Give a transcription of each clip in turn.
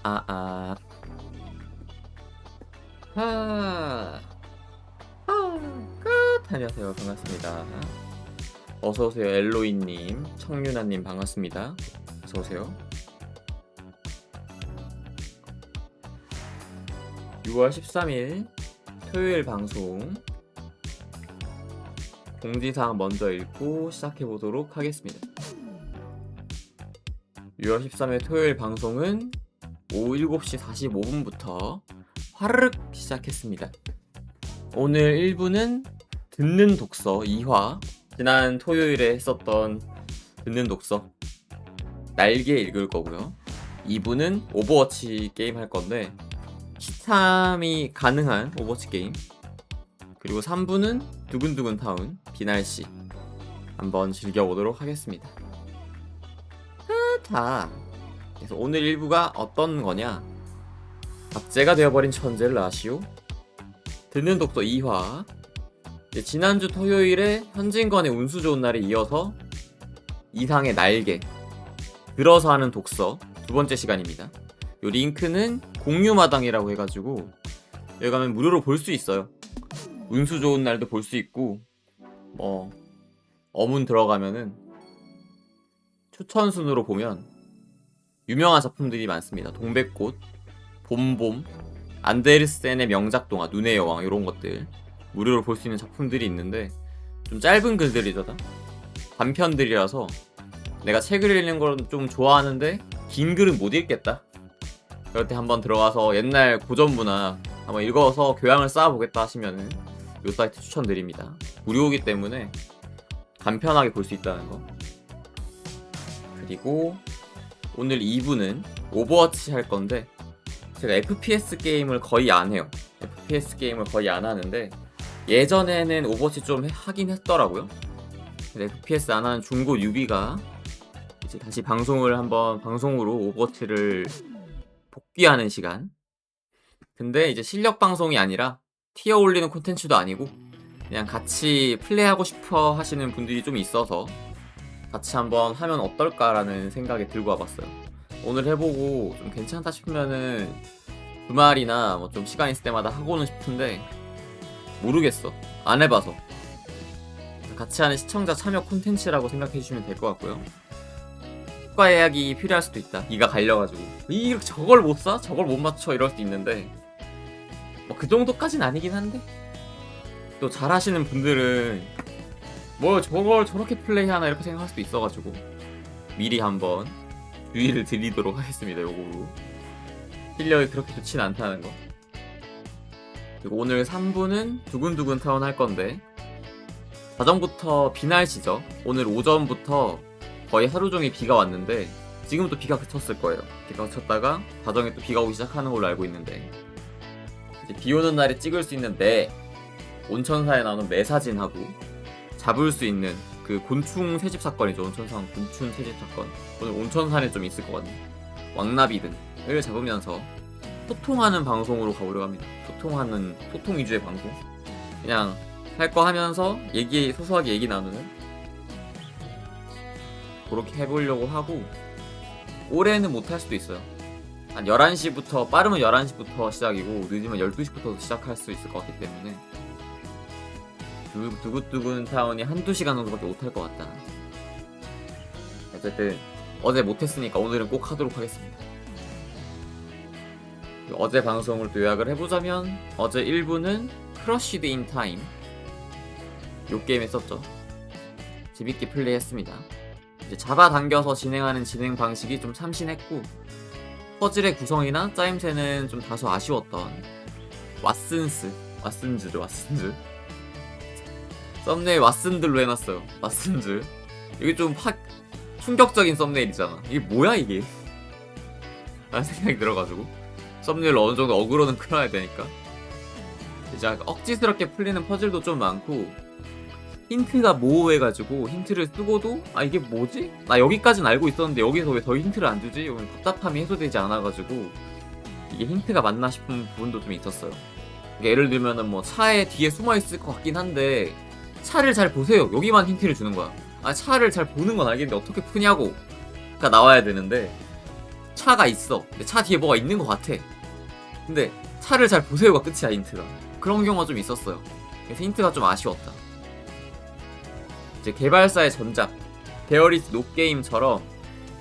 아, 하, 안녕하세요. 반갑습니다. 어서오세요. 엘로이님, 청유나님 반갑습니다. 어서오세요. 6월 13일 토요일 방송 공지사항 먼저 읽고 시작해보도록 하겠습니다. 6월 13일 토요일 방송은 오후 7시 45분부터 화르륵 시작했습니다. 오늘 1부는 듣는 독서 2화, 지난 토요일에 했었던 듣는 독서 날개 읽을 거고요. 2부는 오버워치 게임 할 건데 시참이 가능한 오버워치 게임, 그리고 3부는 두근두근 타운 비날씨 한번 즐겨보도록 하겠습니다. 그래서 오늘 1부가 어떤 거냐, 박제가 되어버린 천재를 아시오? 듣는 독서 2화, 지난주 토요일에 현진건의 운수 좋은 날에 이어서 이상의 날개 들어서 하는 독서 두 번째 시간입니다. 요 링크는 공유마당이라고 해가지고 여기 가면 무료로 볼 수 있어요. 운수 좋은 날도 볼 수 있고, 어문 들어가면은 추천순으로 보면 유명한 작품들이 많습니다. 동백꽃, 봄봄, 안데르센의 명작 동화 눈의 여왕 이런 것들 무료로 볼 수 있는 작품들이 있는데 좀 짧은 글들이죠. 단편들이라서 내가 책을 읽는 걸 좀 좋아하는데 긴 글은 못 읽겠다. 그럴 때 한번 들어가서 옛날 고전 문학 한번 읽어서 교양을 쌓아보겠다 하시면은 이 사이트 추천드립니다. 무료이기 때문에 간편하게 볼 수 있다는 거. 그리고 오늘 2부는 오버워치 할 건데 제가 FPS 게임을 거의 안 해요. FPS 게임을 거의 안 하는데 예전에는 오버워치 좀 하긴 했더라고요. FPS 안 하는 중고 뉴비가 이제 다시 방송으로 오버워치를 복귀하는 시간. 근데 이제 실력 방송이 아니라 티어 올리는 콘텐츠도 아니고 그냥 같이 플레이하고 싶어 하시는 분들이 좀 있어서 같이 한번 하면 어떨까라는 생각이 들고 와봤어요. 오늘 해보고 좀 괜찮다 싶으면은 주말이나 뭐 좀 시간 있을 때마다 하고는 싶은데 모르겠어. 안 해봐서. 같이 하는 시청자 참여 콘텐츠라고 생각해주시면 될 것 같고요. 추가 예약이 필요할 수도 있다. 이가 갈려가지고 저걸 못 사? 저걸 못 맞춰? 이럴 수도 있는데 뭐 그 정도까진 아니긴 한데 또 잘하시는 분들은 뭐 저걸 저렇게 플레이하나 이렇게 생각할 수도 있어가지고 미리 한번 주의를 드리도록 하겠습니다. 요거로 실력이 그렇게 좋진 않다는 거. 그리고 오늘 3부는 두근두근 타운 할 건데 자정부터 비 날씨죠. 오늘 오전부터 거의 하루 종일 비가 왔는데 지금 또 비가 그쳤을 거예요. 비가 그쳤다가 자정에 또 비가 오기 시작하는 걸로 알고 있는데 이제 비 오는 날에 찍을 수 있는 매 온천사에 나오는 매 사진하고 잡을 수 있는 그 곤충 새집 사건이죠. 온천산 곤충 새집 사건. 오늘 온천산에 좀 있을 것 같네요. 왕나비 등을 잡으면서 소통하는 방송으로 가보려고 합니다. 소통 위주의 방송. 그냥 할 거 하면서 소소하게 얘기 나누는 그렇게 해보려고 하고 올해는 못할 수도 있어요. 한 11시부터 빠르면 11시부터 시작이고 늦으면 12시부터 시작할 수 있을 것 같기 때문에 두근두근 타운이 한두 시간 정도밖에 못할 것 같다. 어쨌든 어제 못했으니까 오늘은 꼭 하도록 하겠습니다. 어제 방송을 또 요약을 해보자면 어제 1부는 크러쉬드 인 타임 요 게임 했었죠. 재밌게 플레이했습니다. 이제 잡아당겨서 진행하는 진행 방식이 좀 참신했고 퍼즐의 구성이나 짜임새는 좀 다소 아쉬웠던 왓슨즈 썸네일 왓슨들로 해놨어요. 왓슨즈 이게 좀 충격적인 썸네일이잖아. 이게 뭐야 이게 라는 생각이 들어가지고 썸네일로 어느정도 어그로는 끌어야 되니까 이제 억지스럽게 풀리는 퍼즐도 좀 많고 힌트가 모호해가지고 힌트를 쓰고도 이게 뭐지? 나 여기까지는 알고 있었는데 여기서 왜 더 힌트를 안 주지? 이건 답답함이 해소되지 않아가지고 이게 힌트가 맞나 싶은 부분도 좀 있었어요. 그러니까 예를 들면은 뭐 차에 뒤에 숨어있을 것 같긴 한데 차를 잘 보세요. 여기만 힌트를 주는 거야. 차를 잘 보는 건 알겠는데 어떻게 푸냐고 가 나와야 되는데 차가 있어. 근데 차 뒤에 뭐가 있는 것 같아. 근데 차를 잘 보세요가 끝이야 힌트가. 그런 경우가 좀 있었어요. 그래서 힌트가 좀 아쉬웠다. 이제 개발사의 전작 데어리스 노게임처럼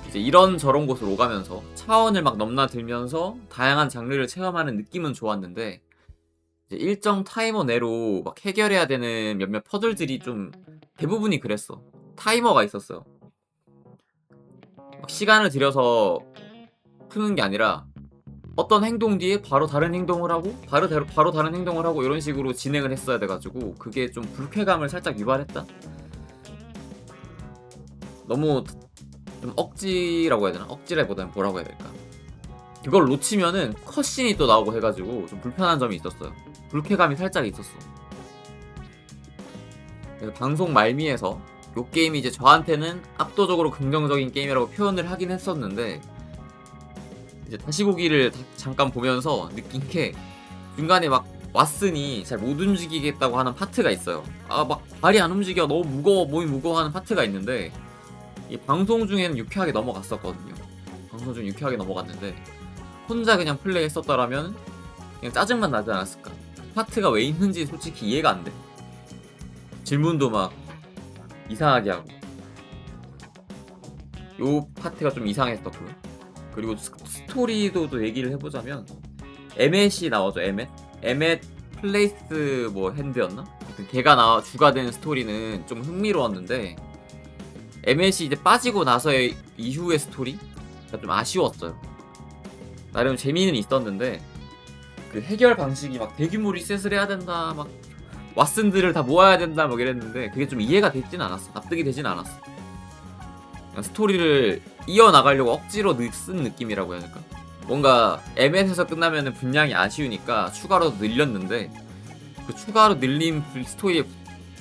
이제 이런저런 곳을 오가면서 차원을 막 넘나들면서 다양한 장르를 체험하는 느낌은 좋았는데 이제 일정 타이머 내로 막 해결해야 되는 몇몇 퍼즐들이 좀 대부분이 그랬어. 타이머가 있었어요. 막 시간을 들여서 푸는 게 아니라 어떤 행동 뒤에 바로 다른 행동을 하고 바로 다른 행동을 하고 이런 식으로 진행을 했어야 돼가지고 그게 좀 불쾌감을 살짝 유발했다. 너무 좀 억지라고 해야 되나? 억지라기보다는 뭐라고 해야 될까? 그걸 놓치면은 컷신이 또 나오고 해가지고 좀 불편한 점이 있었어요. 불쾌감이 살짝 있었어. 그래서 방송 말미에서 요 게임이 이제 저한테는 압도적으로 긍정적인 게임이라고 표현을 하긴 했었는데 이제 다시 보기를 잠깐 보면서 느낀 게 중간에 막 왓슨이 잘 못 움직이겠다고 하는 파트가 있어요. 막 발이 안 움직여 너무 무거워 몸이 무거워 하는 파트가 있는데 이 방송 중에는 유쾌하게 넘어갔었거든요. 방송 중 유쾌하게 넘어갔는데 혼자 그냥 플레이 했었더라면 그냥 짜증만 나지 않았을까. 파트가 왜 있는지 솔직히 이해가 안 돼. 질문도 막 이상하게 하고 요 파트가 좀 이상했었고요. 그리고 스토리도 또 얘기를 해보자면 에멧이 나오죠. 에멧 플레이스 뭐 핸드였나? 하여튼 걔가 나와 주가 된 스토리는 좀 흥미로웠는데 에멧이 이제 빠지고 나서의 이후의 스토리가 좀 아쉬웠어요. 나름 재미는 있었는데 그 해결 방식이 막 대규모 리셋을 해야 된다, 막 왓슨들을 다 모아야 된다, 막 이랬는데 그게 좀 이해가 되진 않았어. 납득이 되진 않았어. 그냥 스토리를 이어나가려고 억지로 쓴 느낌이라고 해야 될까? 뭔가 에멧에서 끝나면은 분량이 아쉬우니까 추가로 늘렸는데 그 추가로 늘린 스토리의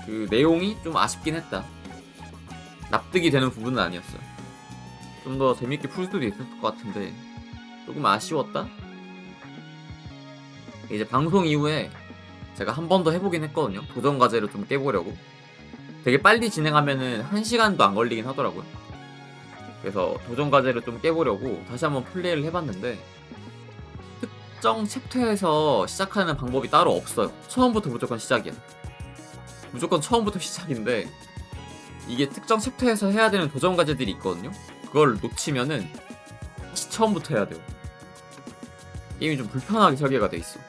그 내용이 좀 아쉽긴 했다. 납득이 되는 부분은 아니었어요. 좀 더 재밌게 풀 수도 있을 것 같은데 조금 아쉬웠다? 이제 방송 이후에 제가 한 번 더 해보긴 했거든요. 도전 과제를 좀 깨보려고. 되게 빨리 진행하면은 1시간도 안 걸리긴 하더라고요. 그래서 도전 과제를 좀 깨보려고 다시 한번 플레이를 해봤는데 특정 챕터에서 시작하는 방법이 따로 없어요. 처음부터 무조건 시작이야. 무조건 처음부터 시작인데 이게 특정 챕터에서 해야 되는 도전 과제들이 있거든요. 그걸 놓치면은 다시 처음부터 해야 돼요. 게임이 좀 불편하게 설계가 돼 있어.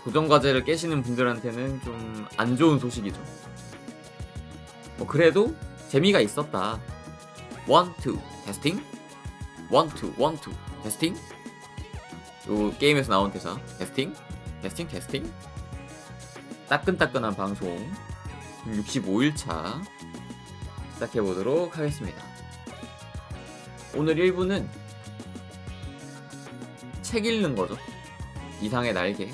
도전 과제를 깨시는 분들한테는 좀 안 좋은 소식이죠. 뭐 그래도 재미가 있었다. 1, 2 테스팅 1, 2 1, 2 테스팅. 요 게임에서 나온 대사 테스팅 테스팅 테스팅. 따끈따끈한 방송 65일차 시작해보도록 하겠습니다. 오늘 1부는 책 읽는 거죠. 이상의 날개.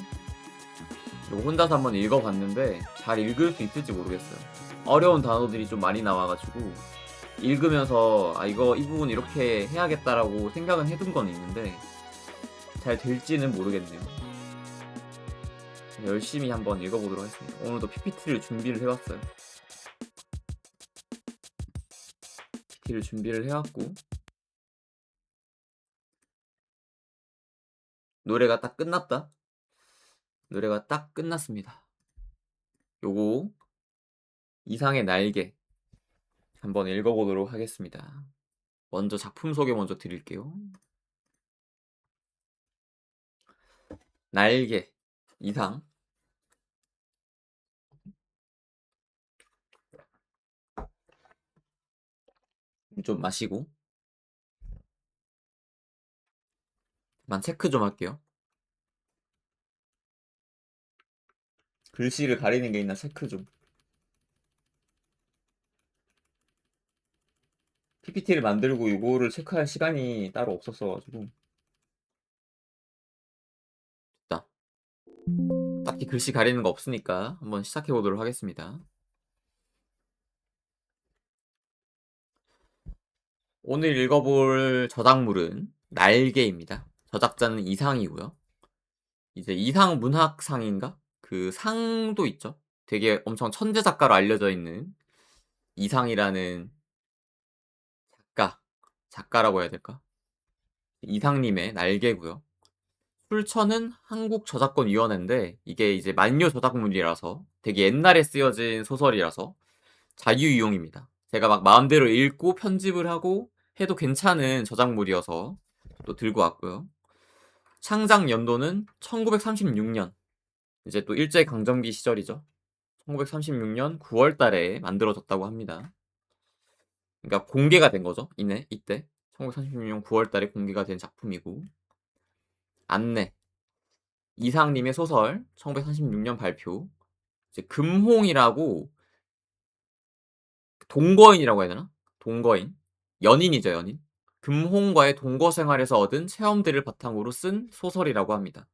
이거 혼자서 한번 읽어봤는데 잘 읽을 수 있을지 모르겠어요. 어려운 단어들이 좀 많이 나와가지고 읽으면서 이 부분 이렇게 해야겠다라고 생각은 해둔 건 있는데 잘 될지는 모르겠네요. 열심히 한번 읽어보도록 하겠습니다. 오늘도 PPT를 준비를 해왔어요. PPT를 준비를 해왔고 노래가 딱 끝났다. 노래가 딱 끝났습니다. 요거 이상의 날개 한번 읽어보도록 하겠습니다. 먼저 작품 소개 먼저 드릴게요. 날개 이상. 좀 마시고 만 체크 좀 할게요. 글씨를 가리는 게 있나 체크 좀. PPT를 만들고 이거를 체크할 시간이 따로 없었어가지고. 됐다. 딱히 글씨 가리는 거 없으니까 한번 시작해 보도록 하겠습니다. 오늘 읽어볼 저작물은 날개입니다. 저작자는 이상이고요. 이제 이상 문학상인가? 그 상도 있죠. 되게 엄청 천재 작가로 알려져 있는 이상이라는 작가라고 해야 될까? 이상님의 날개고요. 출처는 한국저작권위원회인데 이게 이제 만료 저작물이라서 되게 옛날에 쓰여진 소설이라서 자유이용입니다. 제가 막 마음대로 읽고 편집을 하고 해도 괜찮은 저작물이어서 또 들고 왔고요. 창작 연도는 1936년. 이제 또 일제강점기 시절이죠. 1936년 9월 달에 만들어졌다고 합니다. 그러니까 공개가 된 거죠. 이때 1936년 9월 달에 공개가 된 작품이고. 안내. 이상님의 소설 1936년 발표. 이제 금홍이라고 동거인이라고 해야 되나? 동거인. 연인이죠, 연인. 금홍과의 동거 생활에서 얻은 체험들을 바탕으로 쓴 소설이라고 합니다.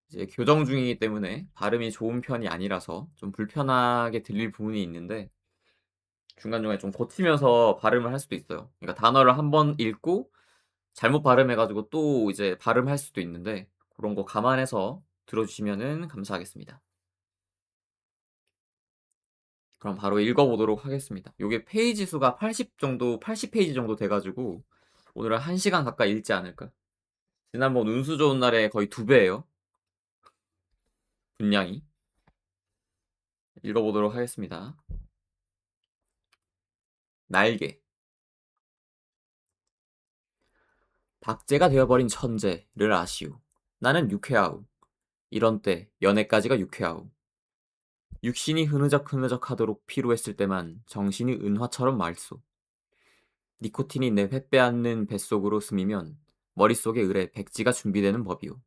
이제 교정 중이기 때문에 발음이 좋은 편이 아니라서 좀 불편하게 들릴 부분이 있는데 중간중간에 좀 고치면서 발음을 할 수도 있어요. 그러니까 단어를 한번 읽고 잘못 발음해가지고 또 이제 발음할 수도 있는데 그런 거 감안해서 들어주시면은 감사하겠습니다. 그럼 바로 읽어보도록 하겠습니다. 요게 페이지 수가 80페이지 정도 돼가지고 오늘은 1시간 가까이 읽지 않을까. 지난번 운수 좋은 날에 거의 2배예요. 분량이. 읽어보도록 하겠습니다. 날개. 박제가 되어버린 천재를 아시오. 나는 유쾌하오. 이런 때 연애까지가 유쾌하오. 육신이 흐느적흐느적 하도록 피로했을 때만 정신이 은화처럼 맑소. 니코틴이 내 회 빼앗는 뱃속으로 스미면 머릿속에 을에 백지가 준비되는 법이오.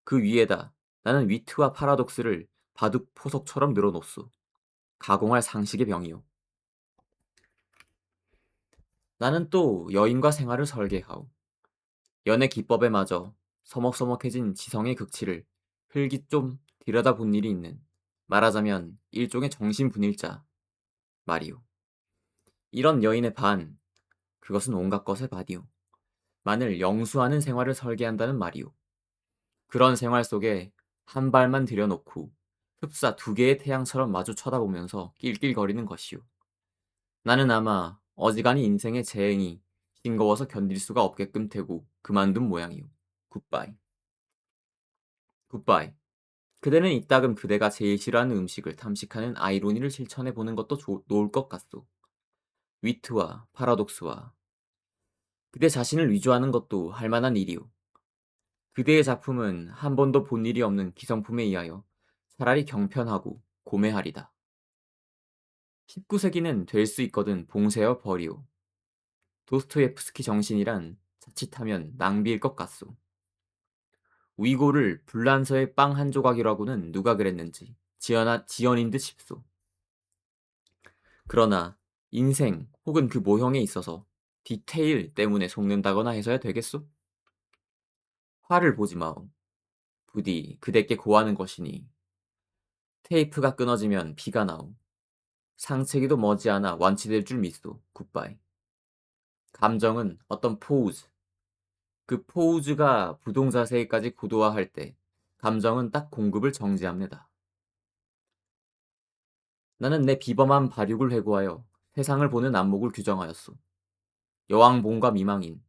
그 위에다 나는 위트와 파라독스를 바둑 포석처럼 늘어놓소. 가공할 상식의 병이오. 나는 또 여인과 생활을 설계하오. 연애 기법에마저 서먹서먹해진 지성의 극치를 흘기 좀 들여다본 일이 있는, 말하자면 일종의 정신분일자 말이오. 이런 여인의 반, 그것은 온갖 것의 반이오. 만을 영수하는 생활을 설계한다는 말이오. 그런 생활 속에 한 발만 들여놓고 흡사 두 개의 태양처럼 마주 쳐다보면서 낄낄거리는 것이오. 나는 아마 어지간히 인생의 재행이 싱거워서 견딜 수가 없게끔 되고 그만둔 모양이오. 굿바이. 굿바이. 그대는 이따금 그대가 제일 싫어하는 음식을 탐식하는 아이러니를 실천해 보는 것도 좋을 것 같소. 위트와 파라독스와 그대 자신을 위조하는 것도 할 만한 일이오. 그대의 작품은 한 번도 본 일이 없는 기성품에 의하여 차라리 경편하고 고매하리다. 19세기는 될 수 있거든 봉쇄어 버리오. 도스토예프스키 정신이란 자칫하면 낭비일 것 같소. 위고를 불란서의 빵 한 조각이라고는 누가 그랬는지 지연인 듯 싶소. 그러나 인생 혹은 그 모형에 있어서 디테일 때문에 속는다거나 해서야 되겠소? 화를 보지 마오. 부디 그대께 고하는 것이니 테이프가 끊어지면 피가 나오. 상체기도 머지않아 완치될 줄 믿소. 굿바이. 감정은 어떤 포우즈. 그 포우즈가 부동 자세까지 고도화할 때 감정은 딱 공급을 정지합니다. 나는 내 비범한 발육을 회고하여 세상을 보는 안목을 규정하였소. 여왕봉과 미망인.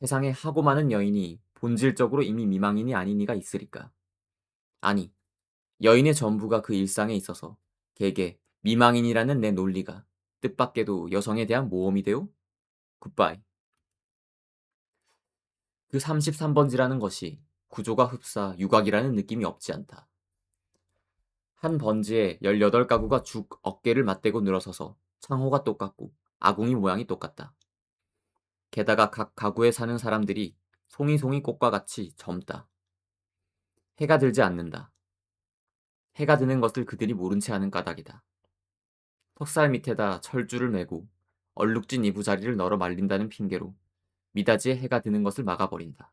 세상에 하고 많은 여인이 본질적으로 이미 미망인이 아닌 이가 있으리까. 아니, 여인의 전부가 그 일상에 있어서 개개 미망인이라는 내 논리가 뜻밖에도 여성에 대한 모험이 되오? 굿바이. 그 33번지라는 것이 구조가 흡사 유곽이라는 느낌이 없지 않다. 한 번지에 18가구가 죽 어깨를 맞대고 늘어서서 창호가 똑같고 아궁이 모양이 똑같다. 게다가 각 가구에 사는 사람들이 송이송이 꽃과 같이 젊다. 해가 들지 않는다. 해가 드는 것을 그들이 모른 채 하는 까닭이다. 턱살 밑에다 철줄을 매고 얼룩진 이부자리를 널어 말린다는 핑계로 미닫이에 해가 드는 것을 막아버린다.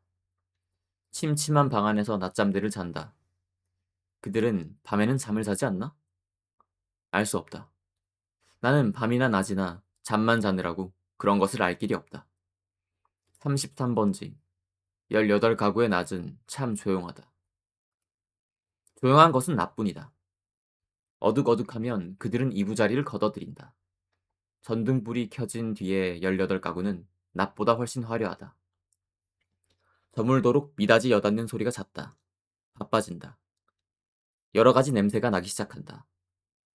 침침한 방 안에서 낮잠들을 잔다. 그들은 밤에는 잠을 자지 않나? 알 수 없다. 나는 밤이나 낮이나 잠만 자느라고 그런 것을 알 길이 없다. 33번지, 18가구의 낮은 참 조용하다. 조용한 것은 나뿐이다. 어둑어둑하면 그들은 이부자리를 걷어들인다. 전등불이 켜진 뒤에 18가구는 낮보다 훨씬 화려하다. 저물도록 미닫이 여닫는 소리가 잦다. 바빠진다. 여러 가지 냄새가 나기 시작한다.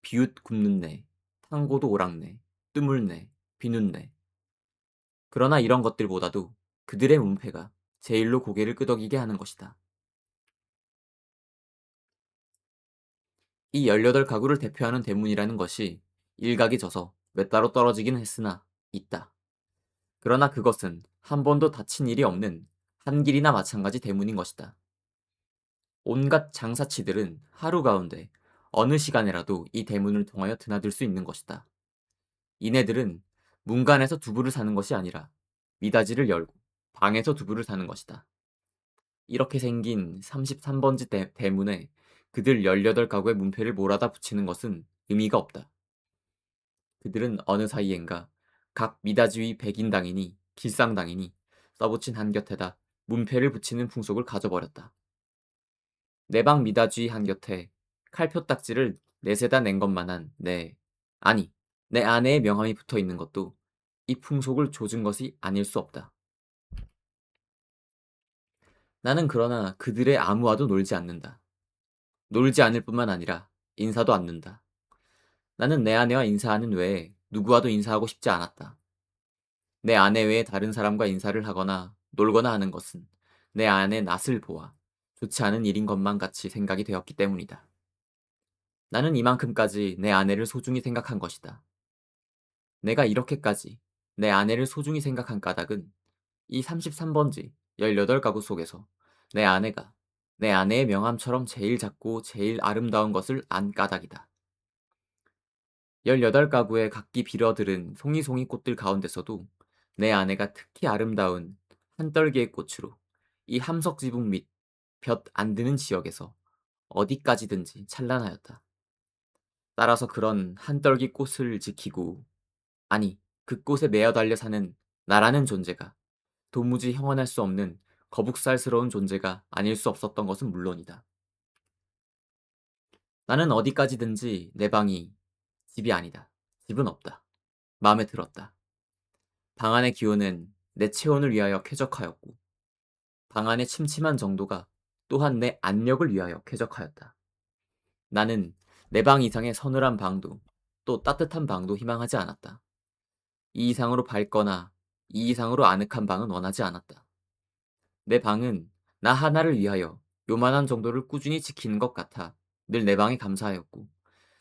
비웃 굽는 탕고도 오락내, 뜨물내, 비눗내. 그러나 이런 것들보다도 그들의 문패가 제일로 고개를 끄덕이게 하는 것이다. 이 18가구를 대표하는 대문이라는 것이 일각이 져서 몇 따로 떨어지긴 했으나 있다. 그러나 그것은 한 번도 다친 일이 없는 한길이나 마찬가지 대문인 것이다. 온갖 장사치들은 하루 가운데 어느 시간에라도 이 대문을 통하여 드나들 수 있는 것이다. 이네들은 문간에서 두부를 사는 것이 아니라 미닫이를 열고 방에서 두부를 사는 것이다. 이렇게 생긴 33번지 대문에 그들 18가구의 문패를 몰아다 붙이는 것은 의미가 없다. 그들은 어느 사이엔가 각 미닫이 위 백인당이니 길상당이니 써붙인 한 곁에다 문패를 붙이는 풍속을 가져버렸다. 내 방 미닫이 한 곁에 칼표 딱지를 내세다 낸 것만한 아니, 내 아내의 명함이 붙어 있는 것도 이 풍속을 조준 것이 아닐 수 없다. 나는 그러나 그들의 아무와도 놀지 않는다. 놀지 않을 뿐만 아니라 인사도 않는다. 나는 내 아내와 인사하는 외에 누구와도 인사하고 싶지 않았다. 내 아내 외에 다른 사람과 인사를 하거나 놀거나 하는 것은 내 안의 낯을 보아 좋지 않은 일인 것만 같이 생각이 되었기 때문이다. 나는 이만큼까지 내 아내를 소중히 생각한 것이다. 내가 이렇게까지 내 아내를 소중히 생각한 까닭은 이 33번지 18가구 속에서 내 아내가 내 아내의 명함처럼 제일 작고 제일 아름다운 것을 안 까닭이다. 18가구의 각기 빌어들은 송이송이 꽃들 가운데서도 내 아내가 특히 아름다운 한 떨기의 꽃으로 이 함석지붕 및 볕 안 드는 지역에서 어디까지든지 찬란하였다. 따라서 그런 한 떨기 꽃을 지키고, 아니, 그 꽃에 매어 달려 사는 나라는 존재가 도무지 형언할 수 없는 거북살스러운 존재가 아닐 수 없었던 것은 물론이다. 나는 어디까지든지 내 방이 집이 아니다. 집은 없다. 마음에 들었다. 방 안의 기온은 내 체온을 위하여 쾌적하였고, 방 안의 침침한 정도가 또한 내 안력을 위하여 쾌적하였다. 나는 내 방 이상의 서늘한 방도 또 따뜻한 방도 희망하지 않았다. 이 이상으로 밝거나 이 이상으로 아늑한 방은 원하지 않았다. 내 방은 나 하나를 위하여 요만한 정도를 꾸준히 지키는 것 같아 늘 내 방에 감사하였고,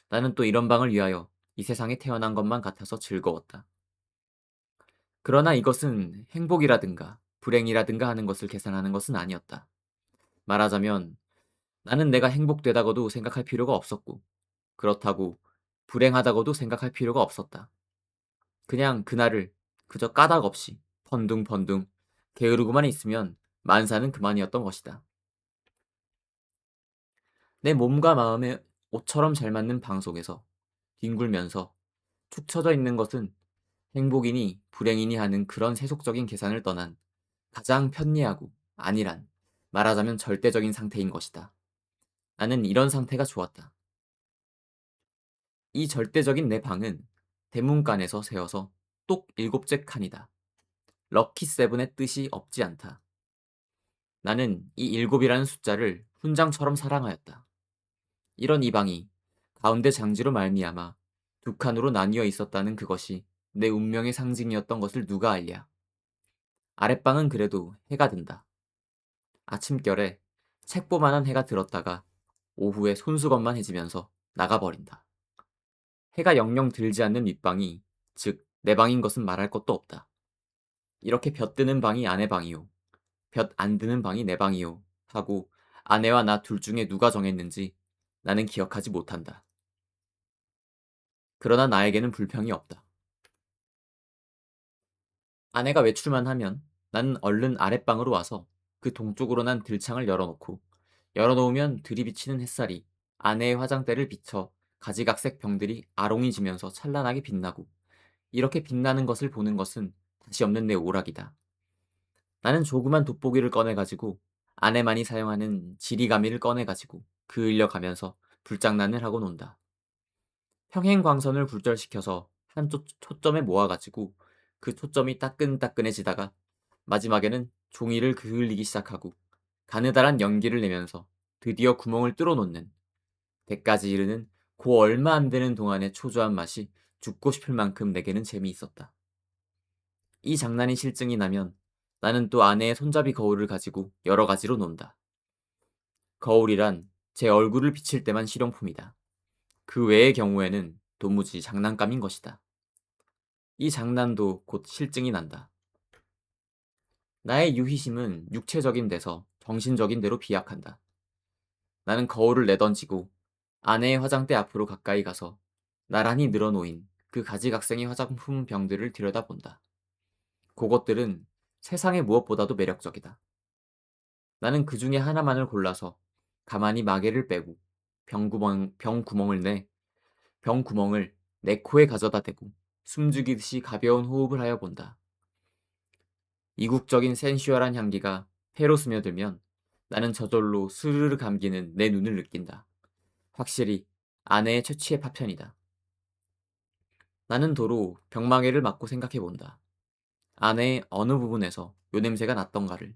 나는 또 이런 방을 위하여 이 세상에 태어난 것만 같아서 즐거웠다. 그러나 이것은 행복이라든가 불행이라든가 하는 것을 계산하는 것은 아니었다. 말하자면 나는 내가 행복되다고도 생각할 필요가 없었고, 그렇다고 불행하다고도 생각할 필요가 없었다. 그냥 그날을 그저 까닭 없이 펀둥펀둥 게으르고만 있으면 만사는 그만이었던 것이다. 내 몸과 마음에 옷처럼 잘 맞는 방 속에서 뒹굴면서 축 처져 있는 것은 행복이니 불행이니 하는 그런 세속적인 계산을 떠난 가장 편리하고 안일한, 말하자면 절대적인 상태인 것이다. 나는 이런 상태가 좋았다. 이 절대적인 내 방은 대문간에서 세어서 똑 7째 칸이다. 럭키 세븐의 뜻이 없지 않다. 나는 이 일곱이라는 숫자를 훈장처럼 사랑하였다. 이런 이 방이 가운데 장지로 말미암아 두 칸으로 나뉘어 있었다는 그것이 내 운명의 상징이었던 것을 누가 알랴. 아랫방은 그래도 해가 든다. 아침결에 책보만한 해가 들었다가 오후에 손수건만 해지면서 나가버린다. 해가 영영 들지 않는 윗방이, 즉 내 방인 것은 말할 것도 없다. 이렇게 볕 드는 방이 아내 방이요, 볕 안 드는 방이 내 방이요 하고 아내와 나 둘 중에 누가 정했는지 나는 기억하지 못한다. 그러나 나에게는 불평이 없다. 아내가 외출만 하면 나는 얼른 아랫방으로 와서 그 동쪽으로 난 들창을 열어놓고, 열어놓으면 들이비치는 햇살이 아내의 화장대를 비쳐 가지각색 병들이 아롱이지면서 찬란하게 빛나고, 이렇게 빛나는 것을 보는 것은 다시 없는 내 오락이다. 나는 조그만 돋보기를 꺼내가지고 아내만이 사용하는 지리가미를 꺼내가지고 그을려가면서 불장난을 하고 논다. 평행광선을 굴절시켜서 한 초점에 모아가지고 그 초점이 따끈따끈해지다가 마지막에는 종이를 그을리기 시작하고 가느다란 연기를 내면서 드디어 구멍을 뚫어놓는 데까지 이르는 그 얼마 안 되는 동안의 초조한 맛이 죽고 싶을 만큼 내게는 재미있었다. 이 장난이 실증이 나면 나는 또 아내의 손잡이 거울을 가지고 여러 가지로 논다. 거울이란 제 얼굴을 비칠 때만 실용품이다. 그 외의 경우에는 도무지 장난감인 것이다. 이 장난도 곧 실증이 난다. 나의 유희심은 육체적인 데서 정신적인 데로 비약한다. 나는 거울을 내던지고 아내의 화장대 앞으로 가까이 가서 나란히 늘어놓인 그 가지각색의 화장품 병들을 들여다본다. 그것들은 세상의 무엇보다도 매력적이다. 나는 그 중에 하나만을 골라서 가만히 마개를 빼고 병구멍을 내 코에 가져다 대고 숨죽이듯이 가벼운 호흡을 하여 본다. 이국적인 센슈얼한 향기가 폐로 스며들면 나는 저절로 스르르 감기는 내 눈을 느낀다. 확실히 아내의 최치의 파편이다. 나는 도로 병마개를 맞고 생각해 본다. 아내의 어느 부분에서 요 냄새가 났던가를.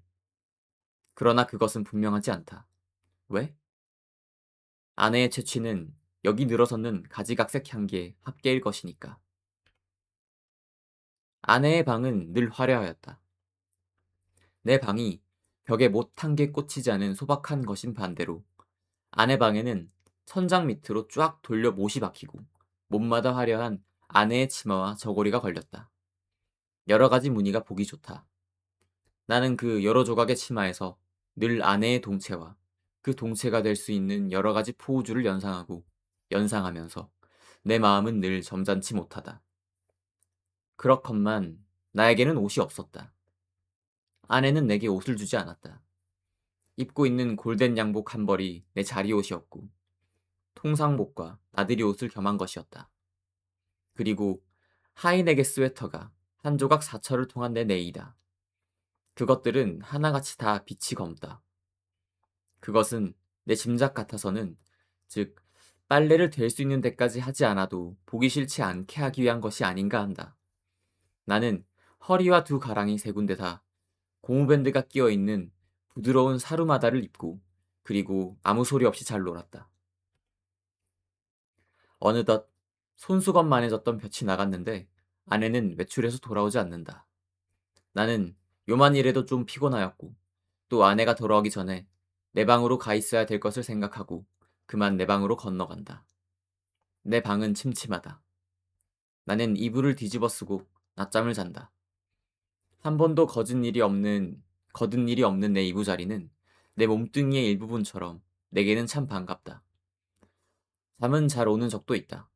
그러나 그것은 분명하지 않다. 왜? 아내의 채취는 여기 늘어섰는 가지각색 향기의 합계일 것이니까. 아내의 방은 늘 화려하였다. 내 방이 벽에 못 한 개 꽂히지 않은 소박한 것인 반대로 아내 방에는 천장 밑으로 쫙 돌려 못이 박히고 못마다 화려한 아내의 치마와 저고리가 걸렸다. 여러 가지 무늬가 보기 좋다. 나는 그 여러 조각의 치마에서 늘 아내의 동체와 그 동체가 될 수 있는 여러 가지 포우주를 연상하면서 내 마음은 늘 점잖지 못하다. 그렇건만 나에게는 옷이 없었다. 아내는 내게 옷을 주지 않았다. 입고 있는 골덴 양복 한 벌이 내 자리옷이었고 통상복과 나들이 옷을 겸한 것이었다. 그리고 하이넥의 스웨터가 한 조각 사철을 통한 내 네이다. 그것들은 하나같이 다 빛이 검다. 그것은 내 짐작 같아서는 즉 빨래를 될 수 있는 데까지 하지 않아도 보기 싫지 않게 하기 위한 것이 아닌가 한다. 나는 허리와 두 가랑이 세 군데 다 고무밴드가 끼어 있는 부드러운 사루마다를 입고 그리고 아무 소리 없이 잘 놀았다. 어느덧 손수건만해졌던 볕이 나갔는데 아내는 외출해서 돌아오지 않는다. 나는 요만 일해도 좀 피곤하였고 또 아내가 돌아오기 전에 내 방으로 가 있어야 될 것을 생각하고 그만 내 방으로 건너간다. 내 방은 침침하다. 나는 이불을 뒤집어 쓰고 낮잠을 잔다. 한 번도 거든 일이 없는 내 이부자리는 내 몸뚱이의 일부분처럼 내게는 참 반갑다. 잠은 잘 오는 적도 있다.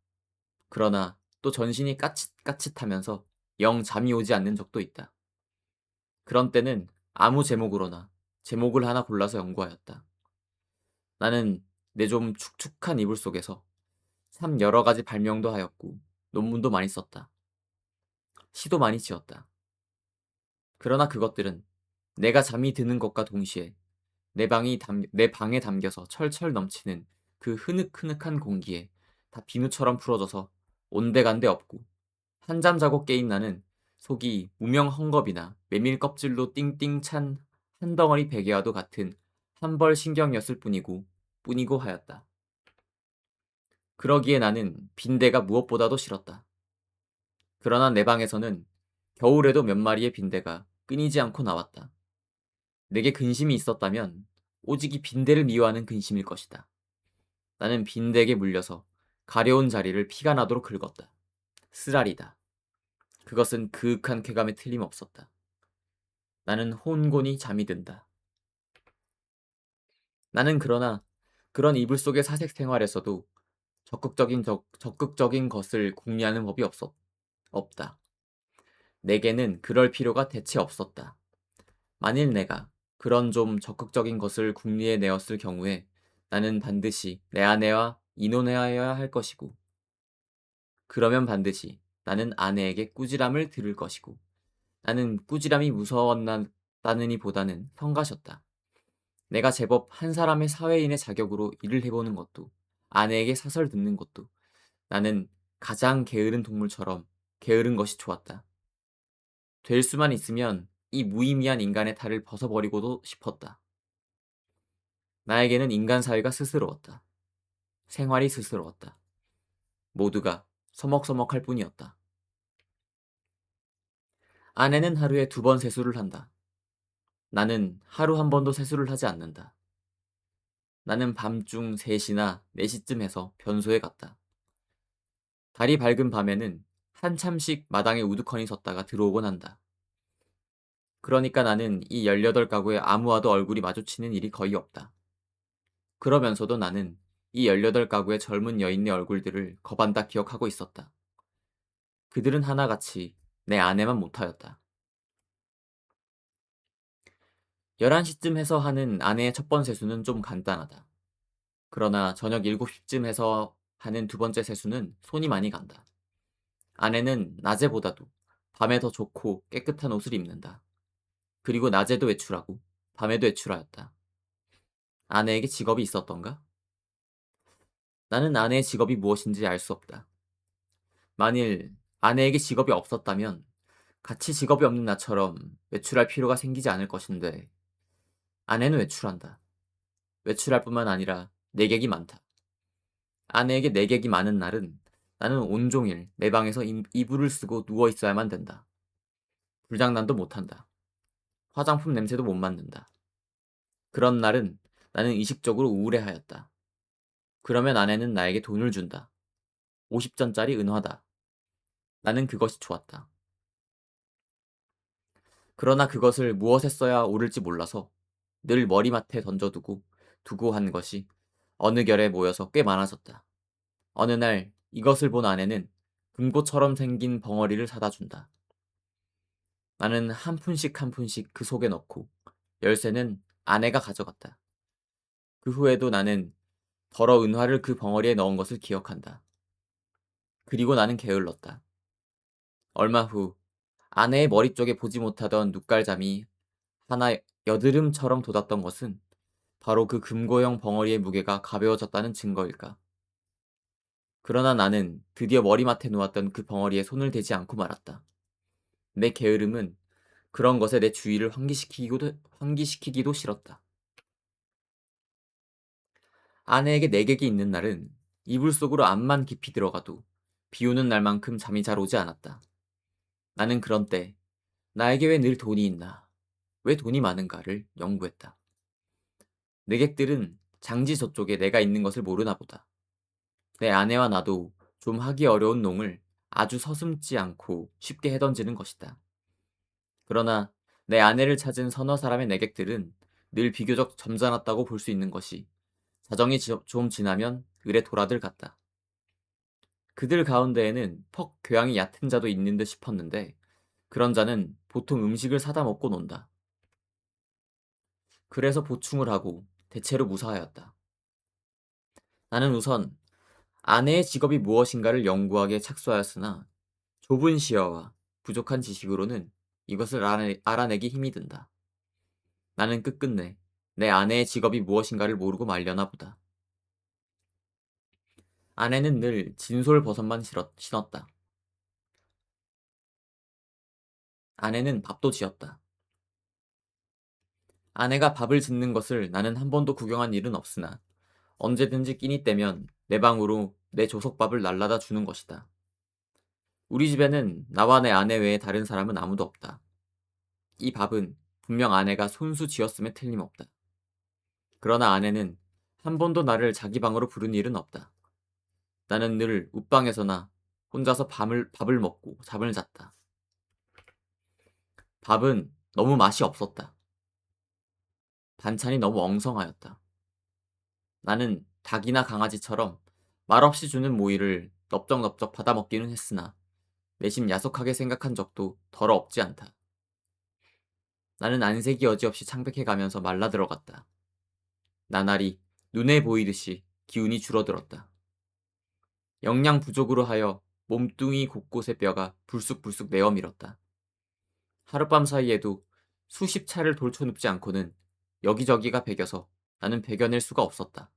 그러나 또 전신이 까칫까칫하면서 영 잠이 오지 않는 적도 있다. 그런 때는 아무 제목으로나 제목을 하나 골라서 연구하였다. 나는 내 좀 축축한 이불 속에서 참 여러 가지 발명도 하였고 논문도 많이 썼다. 시도 많이 지었다. 그러나 그것들은 내가 잠이 드는 것과 동시에 내 방에 담겨서 철철 넘치는 그 흐느흐느한 공기에 다 비누처럼 풀어져서 온데간데 없고 한잠 자고 깨인 나는 속이 무명 헝겊이나 메밀 껍질로 띵띵 찬 한 덩어리 베개와도 같은 한 벌 신경이었을 뿐이고 하였다. 그러기에 나는 빈대가 무엇보다도 싫었다. 그러나 내 방에서는 겨울에도 몇 마리의 빈대가 끊이지 않고 나왔다. 내게 근심이 있었다면 오직 이 빈대를 미워하는 근심일 것이다. 나는 빈대에게 물려서 가려운 자리를 피가 나도록 긁었다. 쓰라리다. 그것은 그윽한 쾌감에 틀림없었다. 나는 혼곤히 잠이 든다. 나는 그러나 그런 이불 속의 사색 생활에서도 적극적인 것을 궁리하는 법이 없다. 내게는 그럴 필요가 대체 없었다. 만일 내가 그런 좀 적극적인 것을 궁리해 내었을 경우에 나는 반드시 내 아내와 이혼하여야 할 것이고, 그러면 반드시 나는 아내에게 꾸지람을 들을 것이고, 나는 꾸지람이 무서웠다느니 보다는 성가셨다. 내가 제법 한 사람의 사회인의 자격으로 일을 해보는 것도, 아내에게 사설 듣는 것도 나는 가장 게으른 동물처럼 게으른 것이 좋았다. 될 수만 있으면 이 무의미한 인간의 탈을 벗어버리고도 싶었다. 나에게는 인간 사회가 스스러웠다. 생활이 스스러웠다. 모두가 서먹서먹할 뿐이었다. 아내는 하루에 2번 세수를 한다. 나는 하루 한 번도 세수를 하지 않는다. 나는 밤중 3시나 4시쯤 해서 변소에 갔다. 달이 밝은 밤에는 한참씩 마당에 우두커니 섰다가 들어오곤 한다. 그러니까 나는 이 18가구의 아무와도 얼굴이 마주치는 일이 거의 없다. 그러면서도 나는 이 18가구의 젊은 여인의 얼굴들을 거반다 기억하고 있었다. 그들은 하나같이 내 아내만 못하였다. 11시쯤 해서 하는 아내의 첫 번 세수는 좀 간단하다. 그러나 저녁 7시쯤 해서 하는 2번째 세수는 손이 많이 간다. 아내는 낮에보다도 밤에 더 좋고 깨끗한 옷을 입는다. 그리고 낮에도 외출하고 밤에도 외출하였다. 아내에게 직업이 있었던가? 나는 아내의 직업이 무엇인지 알 수 없다. 만일 아내에게 직업이 없었다면 같이 직업이 없는 나처럼 외출할 필요가 생기지 않을 것인데 아내는 외출한다. 외출할 뿐만 아니라 내객이 많다. 아내에게 내객이 많은 날은 나는 온종일 내 방에서 이불을 쓰고 누워 있어야만 된다. 불장난도 못한다. 화장품 냄새도 못 맡는다. 그런 날은 나는 의식적으로 우울해하였다. 그러면 아내는 나에게 돈을 준다. 50전짜리 은화다. 나는 그것이 좋았다. 그러나 그것을 무엇에 써야 옳을지 몰라서 늘 머리맡에 두고 한 것이 어느 결에 모여서 꽤 많아졌다. 어느 날 이것을 본 아내는 금고처럼 생긴 벙어리를 사다 준다. 나는 한 푼씩 한 푼씩 그 속에 넣고 열쇠는 아내가 가져갔다. 그 후에도 나는 더러 은화를 그 벙어리에 넣은 것을 기억한다. 그리고 나는 게을렀다. 얼마 후 아내의 머리 쪽에 보지 못하던 눈깔잠이 하나 여드름처럼 돋았던 것은 바로 그 금고형 벙어리의 무게가 가벼워졌다는 증거일까. 그러나 나는 드디어 머리맡에 놓았던 그 벙어리에 손을 대지 않고 말았다. 내 게으름은 그런 것에 내 주의를 환기시키기도 싫었다. 아내에게 내객이 있는 날은 이불 속으로 암만 깊이 들어가도 비 오는 날만큼 잠이 잘 오지 않았다. 나는 그런 때 나에게 왜 늘 돈이 있나, 왜 돈이 많은가를 연구했다. 내객들은 장지 저쪽에 내가 있는 것을 모르나 보다. 내 아내와 나도 좀 하기 어려운 농을 아주 서슴지 않고 쉽게 해던지는 것이다. 그러나 내 아내를 찾은 서너 사람의 내객들은 늘 비교적 점잖았다고 볼 수 있는 것이 사정이 좀 지나면 을에 돌아들 같다. 그들 가운데에는 퍽 교양이 얕은 자도 있는 듯 싶었는데 그런 자는 보통 음식을 사다 먹고 논다. 그래서 보충을 하고 대체로 무사하였다. 나는 우선 아내의 직업이 무엇인가를 연구하기에 착수하였으나 좁은 시야와 부족한 지식으로는 이것을 알아내기 힘이 든다. 나는 끝끝내 내 아내의 직업이 무엇인가를 모르고 말려나 보다. 아내는 늘 진솔 버섯만 신었다. 아내는 밥도 지었다. 아내가 밥을 짓는 것을 나는 한 번도 구경한 일은 없으나 언제든지 끼니 때면 내 방으로 내 조석밥을 날라다 주는 것이다. 우리 집에는 나와 내 아내 외에 다른 사람은 아무도 없다. 이 밥은 분명 아내가 손수 지었음에 틀림없다. 그러나 아내는 한 번도 나를 자기 방으로 부른 일은 없다. 나는 늘 웃방에서나 혼자서 밥을 먹고 잠을 잤다. 밥은 너무 맛이 없었다. 반찬이 너무 엉성하였다. 나는 닭이나 강아지처럼 말없이 주는 모이를 넙적넙적 받아먹기는 했으나 내심 야속하게 생각한 적도 덜어 없지 않다. 나는 안색이 여지없이 창백해가면서 말라들어갔다. 나날이 눈에 보이듯이 기운이 줄어들었다. 영양 부족으로 하여 몸뚱이 곳곳의 뼈가 불쑥불쑥 내어밀었다. 하룻밤 사이에도 수십 차를 돌쳐눕지 않고는 여기저기가 베겨서 나는 베겨낼 수가 없었다.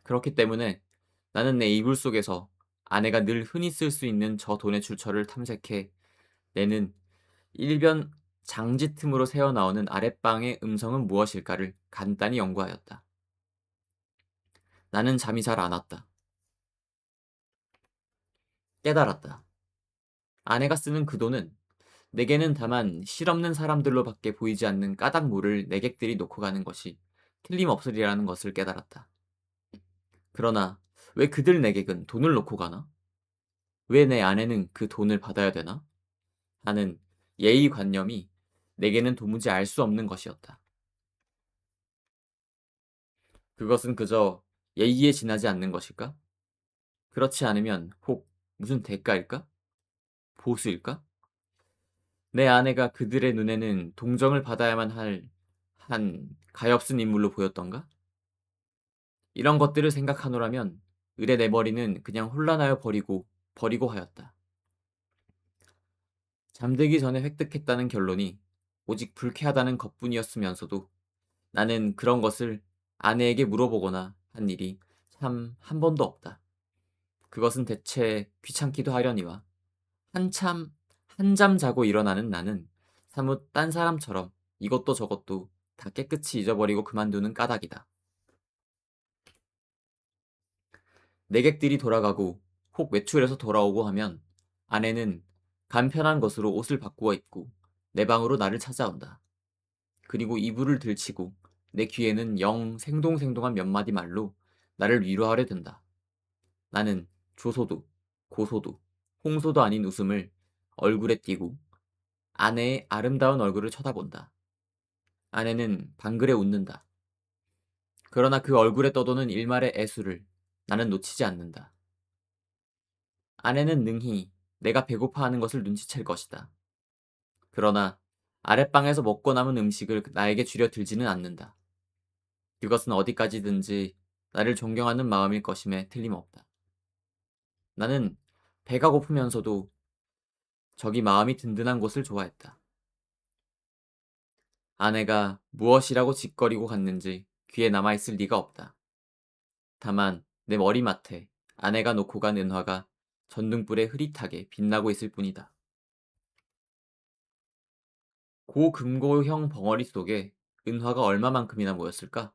그렇기 때문에 나는 내 이불 속에서 아내가 늘 흔히 쓸 수 있는 저 돈의 출처를 탐색해 내는 일변 장지 틈으로 새어나오는 아랫방의 음성은 무엇일까를 간단히 연구하였다. 나는 잠이 잘 안 왔다. 깨달았다. 아내가 쓰는 그 돈은 내게는 다만 실없는 사람들로밖에 보이지 않는 까닭모를 내객들이 놓고 가는 것이 틀림없으리라는 것을 깨달았다. 그러나 왜 그들 내객은 돈을 놓고 가나? 왜 내 아내는 그 돈을 받아야 되나? 하는 예의관념이 내게는 도무지 알 수 없는 것이었다. 그것은 그저 예의에 지나지 않는 것일까? 그렇지 않으면 혹 무슨 대가일까? 보수일까? 내 아내가 그들의 눈에는 동정을 받아야만 할 한 가엾은 인물로 보였던가? 이런 것들을 생각하노라면 을의 내 머리는 그냥 혼란하여 버리고 하였다. 잠들기 전에 획득했다는 결론이 오직 불쾌하다는 것뿐이었으면서도 나는 그런 것을 아내에게 물어보거나 한 일이 참 한 번도 없다. 그것은 대체 귀찮기도 하려니와 한참 한잠 자고 일어나는 나는 사뭇 딴 사람처럼 이것도 저것도 다 깨끗이 잊어버리고 그만두는 까닭이다. 내객들이 돌아가고 혹 외출해서 돌아오고 하면 아내는 간편한 것으로 옷을 바꾸어 입고 내 방으로 나를 찾아온다. 그리고 이불을 들치고 내 귀에는 영 생동생동한 몇 마디 말로 나를 위로하려 든다. 나는 조소도, 고소도, 홍소도 아닌 웃음을 얼굴에 띠고 아내의 아름다운 얼굴을 쳐다본다. 아내는 방글에 웃는다. 그러나 그 얼굴에 떠도는 일말의 애수를 나는 놓치지 않는다. 아내는 능히 내가 배고파하는 것을 눈치챌 것이다. 그러나 아랫방에서 먹고 남은 음식을 나에게 주려 들지는 않는다. 그것은 어디까지든지 나를 존경하는 마음일 것임에 틀림없다. 나는 배가 고프면서도 저기 마음이 든든한 곳을 좋아했다. 아내가 무엇이라고 짓거리고 갔는지 귀에 남아있을 리가 없다. 다만 내 머리맡에 아내가 놓고 간 은화가 전등불에 흐릿하게 빛나고 있을 뿐이다. 고금고형 벙어리 속에 은화가 얼마만큼이나 모였을까?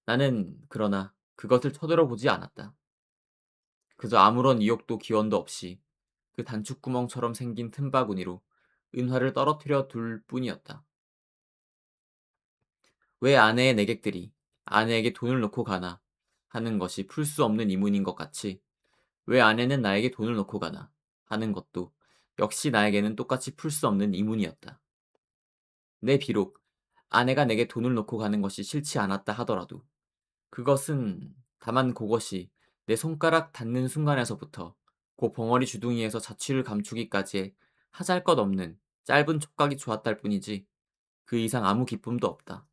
나는 그러나 그것을 쳐들어보지 않았다. 그저 아무런 의욕도 기원도 없이 그 단축구멍처럼 생긴 틈바구니로 은화를 떨어뜨려 둘 뿐이었다. 왜 아내의 내객들이 아내에게 돈을 놓고 가나 하는 것이 풀 수 없는 이문인 것 같이 왜 아내는 나에게 돈을 놓고 가나 하는 것도 역시 나에게는 똑같이 풀 수 없는 이문이었다. 내 비록 아내가 내게 돈을 놓고 가는 것이 싫지 않았다 하더라도 그것은 다만 그것이 내 손가락 닿는 순간에서부터 그 벙어리 주둥이에서 자취를 감추기까지의 하잘것없는 짧은 촉각이 좋았달 뿐이지 그 이상 아무 기쁨도 없다.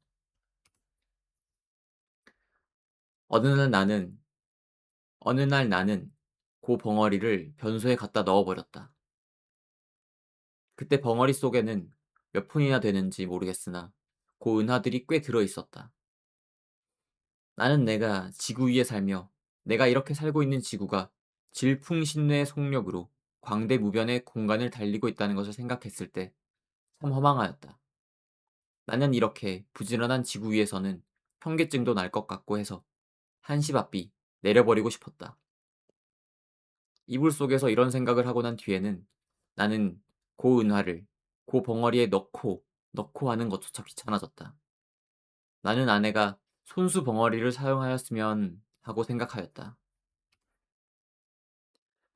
어느 날 나는 어느 날 나는 그 벙어리를 변소에 갖다 넣어버렸다. 그때 벙어리 속에는 몇 푼이나 되는지 모르겠으나 그 은하들이 꽤 들어 있었다. 나는 내가 지구 위에 살며 내가 이렇게 살고 있는 지구가 질풍신뇌의 속력으로 광대무변의 공간을 달리고 있다는 것을 생각했을 때 참 허망하였다. 나는 이렇게 부지런한 지구 위에서는 현기증도 날 것 같고 해서 한시바삐 내려버리고 싶었다. 이불 속에서 이런 생각을 하고 난 뒤에는 나는 고 은화를 고 벙어리에 넣고 하는 것조차 귀찮아졌다. 나는 아내가 손수 벙어리를 사용하였으면 하고 생각하였다.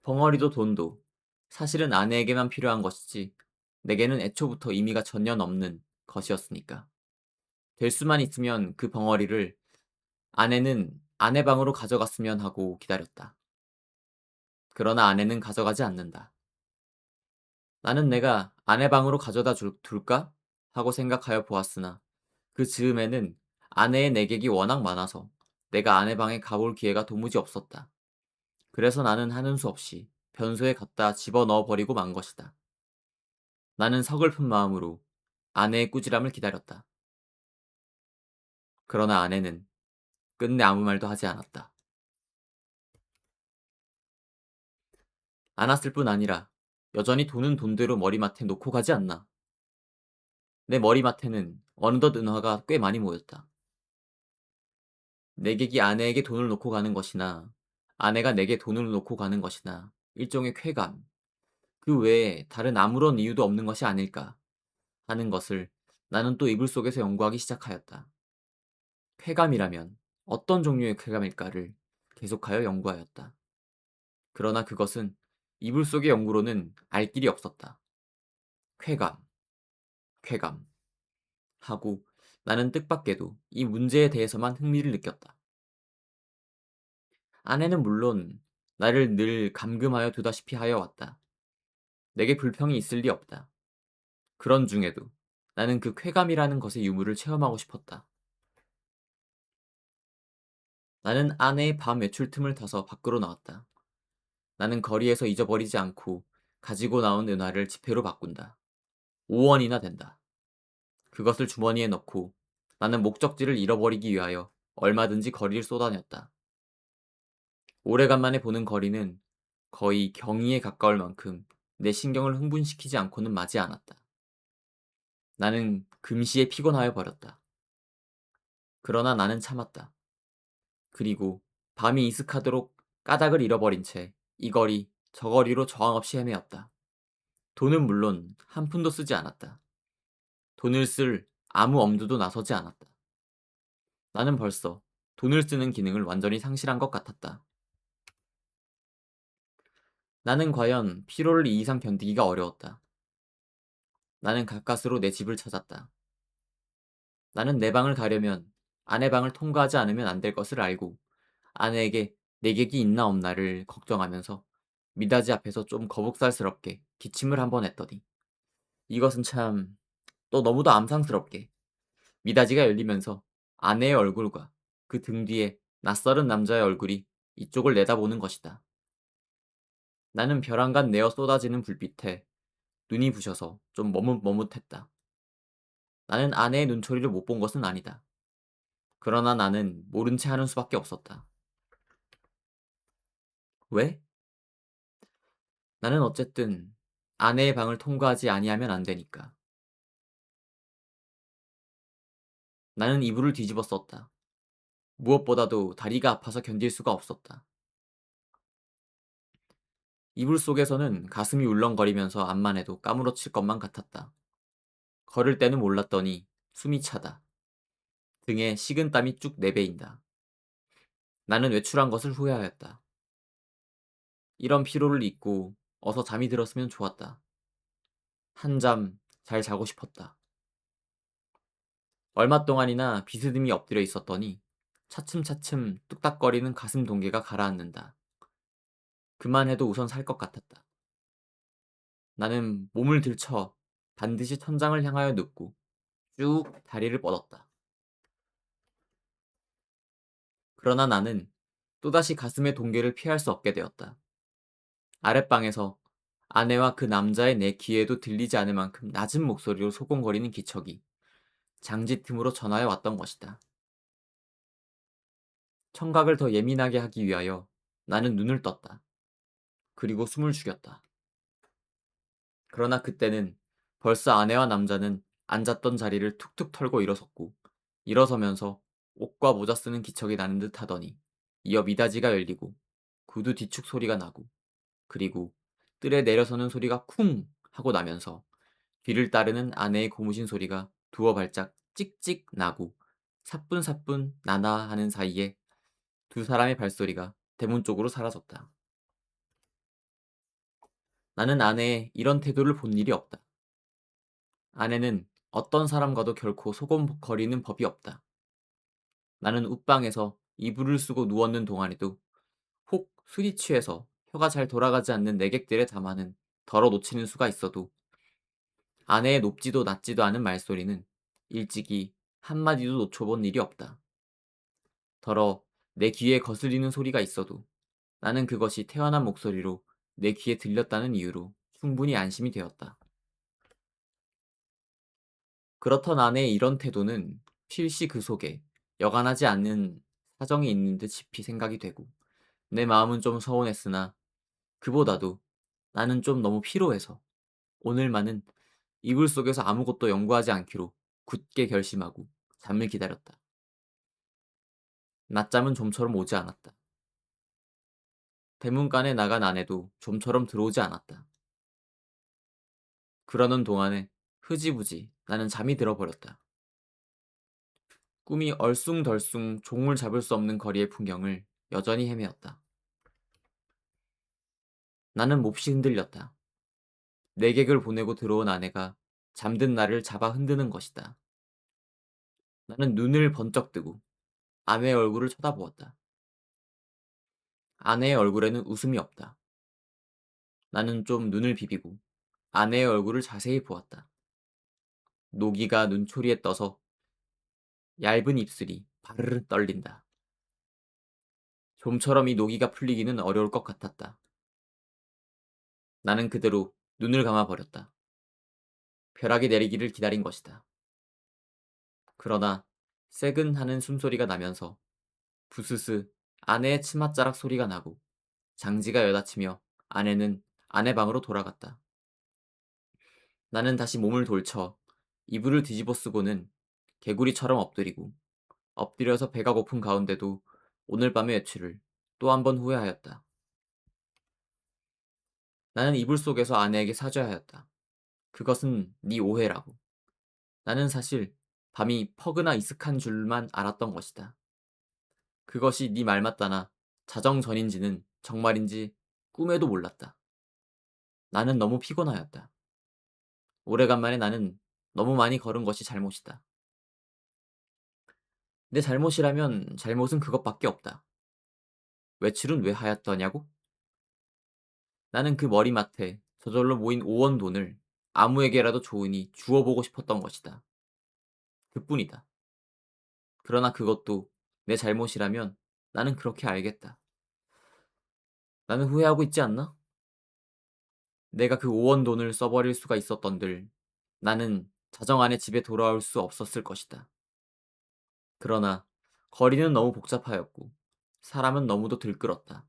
벙어리도 돈도 사실은 아내에게만 필요한 것이지 내게는 애초부터 의미가 전혀 없는 것이었으니까. 될 수만 있으면 그 벙어리를 아내는 아내 방으로 가져갔으면 하고 기다렸다. 그러나 아내는 가져가지 않는다. 나는 내가 아내 방으로 가져다 둘까? 하고 생각하여 보았으나 그 즈음에는 아내의 내객이 워낙 많아서 내가 아내 방에 가볼 기회가 도무지 없었다. 그래서 나는 하는 수 없이 변소에 갖다 집어넣어 버리고 만 것이다. 나는 서글픈 마음으로 아내의 꾸지람을 기다렸다. 그러나 아내는 끝내 아무 말도 하지 않았다. 않았을 뿐 아니라 여전히 돈은 돈대로 머리맡에 놓고 가지 않나. 내 머리맡에는 어느덧 은화가 꽤 많이 모였다. 내객이 아내에게 돈을 놓고 가는 것이나 아내가 내게 돈을 놓고 가는 것이나 일종의 쾌감, 그 외에 다른 아무런 이유도 없는 것이 아닐까 하는 것을 나는 또 이불 속에서 연구하기 시작하였다. 쾌감이라면 어떤 종류의 쾌감일까를 계속하여 연구하였다. 그러나 그것은 이불 속의 연구로는 알 길이 없었다. 쾌감, 쾌감 하고 나는 뜻밖에도 이 문제에 대해서만 흥미를 느꼈다. 아내는 물론 나를 늘 감금하여 두다시피 하여 왔다. 내게 불평이 있을 리 없다. 그런 중에도 나는 그 쾌감이라는 것의 유무를 체험하고 싶었다. 나는 아내의 밤 외출 틈을 타서 밖으로 나왔다. 나는 거리에서 잊어버리지 않고 가지고 나온 은화를 지폐로 바꾼다. 5원이나 된다. 그것을 주머니에 넣고 나는 목적지를 잃어버리기 위하여 얼마든지 거리를 쏘다녔다. 오래간만에 보는 거리는 거의 경의에 가까울 만큼 내 신경을 흥분시키지 않고는 마지 않았다. 나는 금시에 피곤하여 버렸다. 그러나 나는 참았다. 그리고 밤이 이슥하도록 까닭을 잃어버린 채 이 거리 저 거리로 저항 없이 헤매었다. 돈은 물론 한 푼도 쓰지 않았다. 돈을 쓸 아무 엄두도 나서지 않았다. 나는 벌써 돈을 쓰는 기능을 완전히 상실한 것 같았다. 나는 과연 피로를 이 이상 견디기가 어려웠다. 나는 가까스로 내 집을 찾았다. 나는 내 방을 가려면 아내 방을 통과하지 않으면 안 될 것을 알고 아내에게 내객이 있나 없나를 걱정하면서 미닫이 앞에서 좀 거북살스럽게 기침을 한 번 했더니 이것은 참 또 너무도 암상스럽게 미닫이가 열리면서 아내의 얼굴과 그 등 뒤에 낯설은 남자의 얼굴이 이쪽을 내다보는 것이다. 나는 벼랑간 내어 쏟아지는 불빛에 눈이 부셔서 좀 머뭇머뭇했다. 나는 아내의 눈초리를 못 본 것은 아니다. 그러나 나는 모른 채 하는 수밖에 없었다. 왜? 나는 어쨌든 아내의 방을 통과하지 아니하면 안 되니까. 나는 이불을 뒤집어 썼다. 무엇보다도 다리가 아파서 견딜 수가 없었다. 이불 속에서는 가슴이 울렁거리면서 암만 해도 까무러칠 것만 같았다. 걸을 때는 몰랐더니 숨이 차다. 등에 식은땀이 쭉 내배인다. 나는 외출한 것을 후회하였다. 이런 피로를 잊고 어서 잠이 들었으면 좋았다. 한잠 잘 자고 싶었다. 얼마 동안이나 비스듬히 엎드려 있었더니 차츰차츰 뚝딱거리는 가슴 동계가 가라앉는다. 그만해도 우선 살 것 같았다. 나는 몸을 들쳐 반드시 천장을 향하여 눕고 쭉 다리를 뻗었다. 그러나 나는 또다시 가슴의 동계를 피할 수 없게 되었다. 아랫방에서 아내와 그 남자의 내 귀에도 들리지 않을 만큼 낮은 목소리로 소곤거리는 기척이 장지 틈으로 전화해 왔던 것이다. 청각을 더 예민하게 하기 위하여 나는 눈을 떴다. 그리고 숨을 죽였다. 그러나 그때는 벌써 아내와 남자는 앉았던 자리를 툭툭 털고 일어섰고 일어서면서 옷과 모자 쓰는 기척이 나는 듯 하더니 이어 미닫이가 열리고 구두 뒤축 소리가 나고 그리고 뜰에 내려서는 소리가 쿵 하고 나면서 뒤를 따르는 아내의 고무신 소리가 두어 발짝 찍찍 나고 사뿐사뿐 나나 하는 사이에 두 사람의 발소리가 대문 쪽으로 사라졌다. 나는 아내의 이런 태도를 본 일이 없다. 아내는 어떤 사람과도 결코 소곤거리는 법이 없다. 나는 웃방에서 이불을 쓰고 누웠는 동안에도 혹 술이 취해서 혀가 잘 돌아가지 않는 내객들의 담화는 덜어 놓치는 수가 있어도 아내의 높지도 낮지도 않은 말소리는 일찍이 한마디도 놓쳐본 일이 없다. 더러 내 귀에 거슬리는 소리가 있어도 나는 그것이 태어난 목소리로 내 귀에 들렸다는 이유로 충분히 안심이 되었다. 그렇던 아내의 이런 태도는 필시 그 속에 여간하지 않는 사정이 있는 듯 싶이 생각이 되고 내 마음은 좀 서운했으나 그보다도 나는 좀 너무 피로해서 오늘만은 이불 속에서 아무것도 연구하지 않기로 굳게 결심하고 잠을 기다렸다. 낮잠은 좀처럼 오지 않았다. 대문간에 나간 아내도 좀처럼 들어오지 않았다. 그러는 동안에 흐지부지 나는 잠이 들어버렸다. 꿈이 얼숭덜숭 종을 잡을 수 없는 거리의 풍경을 여전히 헤매었다. 나는 몹시 흔들렸다. 내객을 보내고 들어온 아내가 잠든 나를 잡아 흔드는 것이다. 나는 눈을 번쩍 뜨고 아내의 얼굴을 쳐다보았다. 아내의 얼굴에는 웃음이 없다. 나는 좀 눈을 비비고 아내의 얼굴을 자세히 보았다. 노기가 눈초리에 떠서 얇은 입술이 바르르 떨린다. 좀처럼 이 노기가 풀리기는 어려울 것 같았다. 나는 그대로 눈을 감아버렸다. 벼락이 내리기를 기다린 것이다. 그러나 새근하는 숨소리가 나면서 부스스 아내의 치맛자락 소리가 나고 장지가 여닫히며 아내는 아내 방으로 돌아갔다. 나는 다시 몸을 돌쳐 이불을 뒤집어 쓰고는 개구리처럼 엎드리고 엎드려서 배가 고픈 가운데도 오늘 밤의 외출을 또 한 번 후회하였다. 나는 이불 속에서 아내에게 사죄하였다. 그것은 네 오해라고. 나는 사실 밤이 퍼그나 이슥한 줄만 알았던 것이다. 그것이 네 말 맞다나 자정전인지는 정말인지 꿈에도 몰랐다. 나는 너무 피곤하였다. 오래간만에 나는 너무 많이 걸은 것이 잘못이다. 내 잘못이라면 잘못은 그것밖에 없다. 외출은 왜 하였더냐고? 나는 그 머리맡에 저절로 모인 5원 돈을 아무에게라도 좋으니 주워보고 싶었던 것이다. 그뿐이다. 그러나 그것도 내 잘못이라면 나는 그렇게 알겠다. 나는 후회하고 있지 않나? 내가 그 5원 돈을 써버릴 수가 있었던들 나는 자정 안에 집에 돌아올 수 없었을 것이다. 그러나 거리는 너무 복잡하였고 사람은 너무도 들끓었다.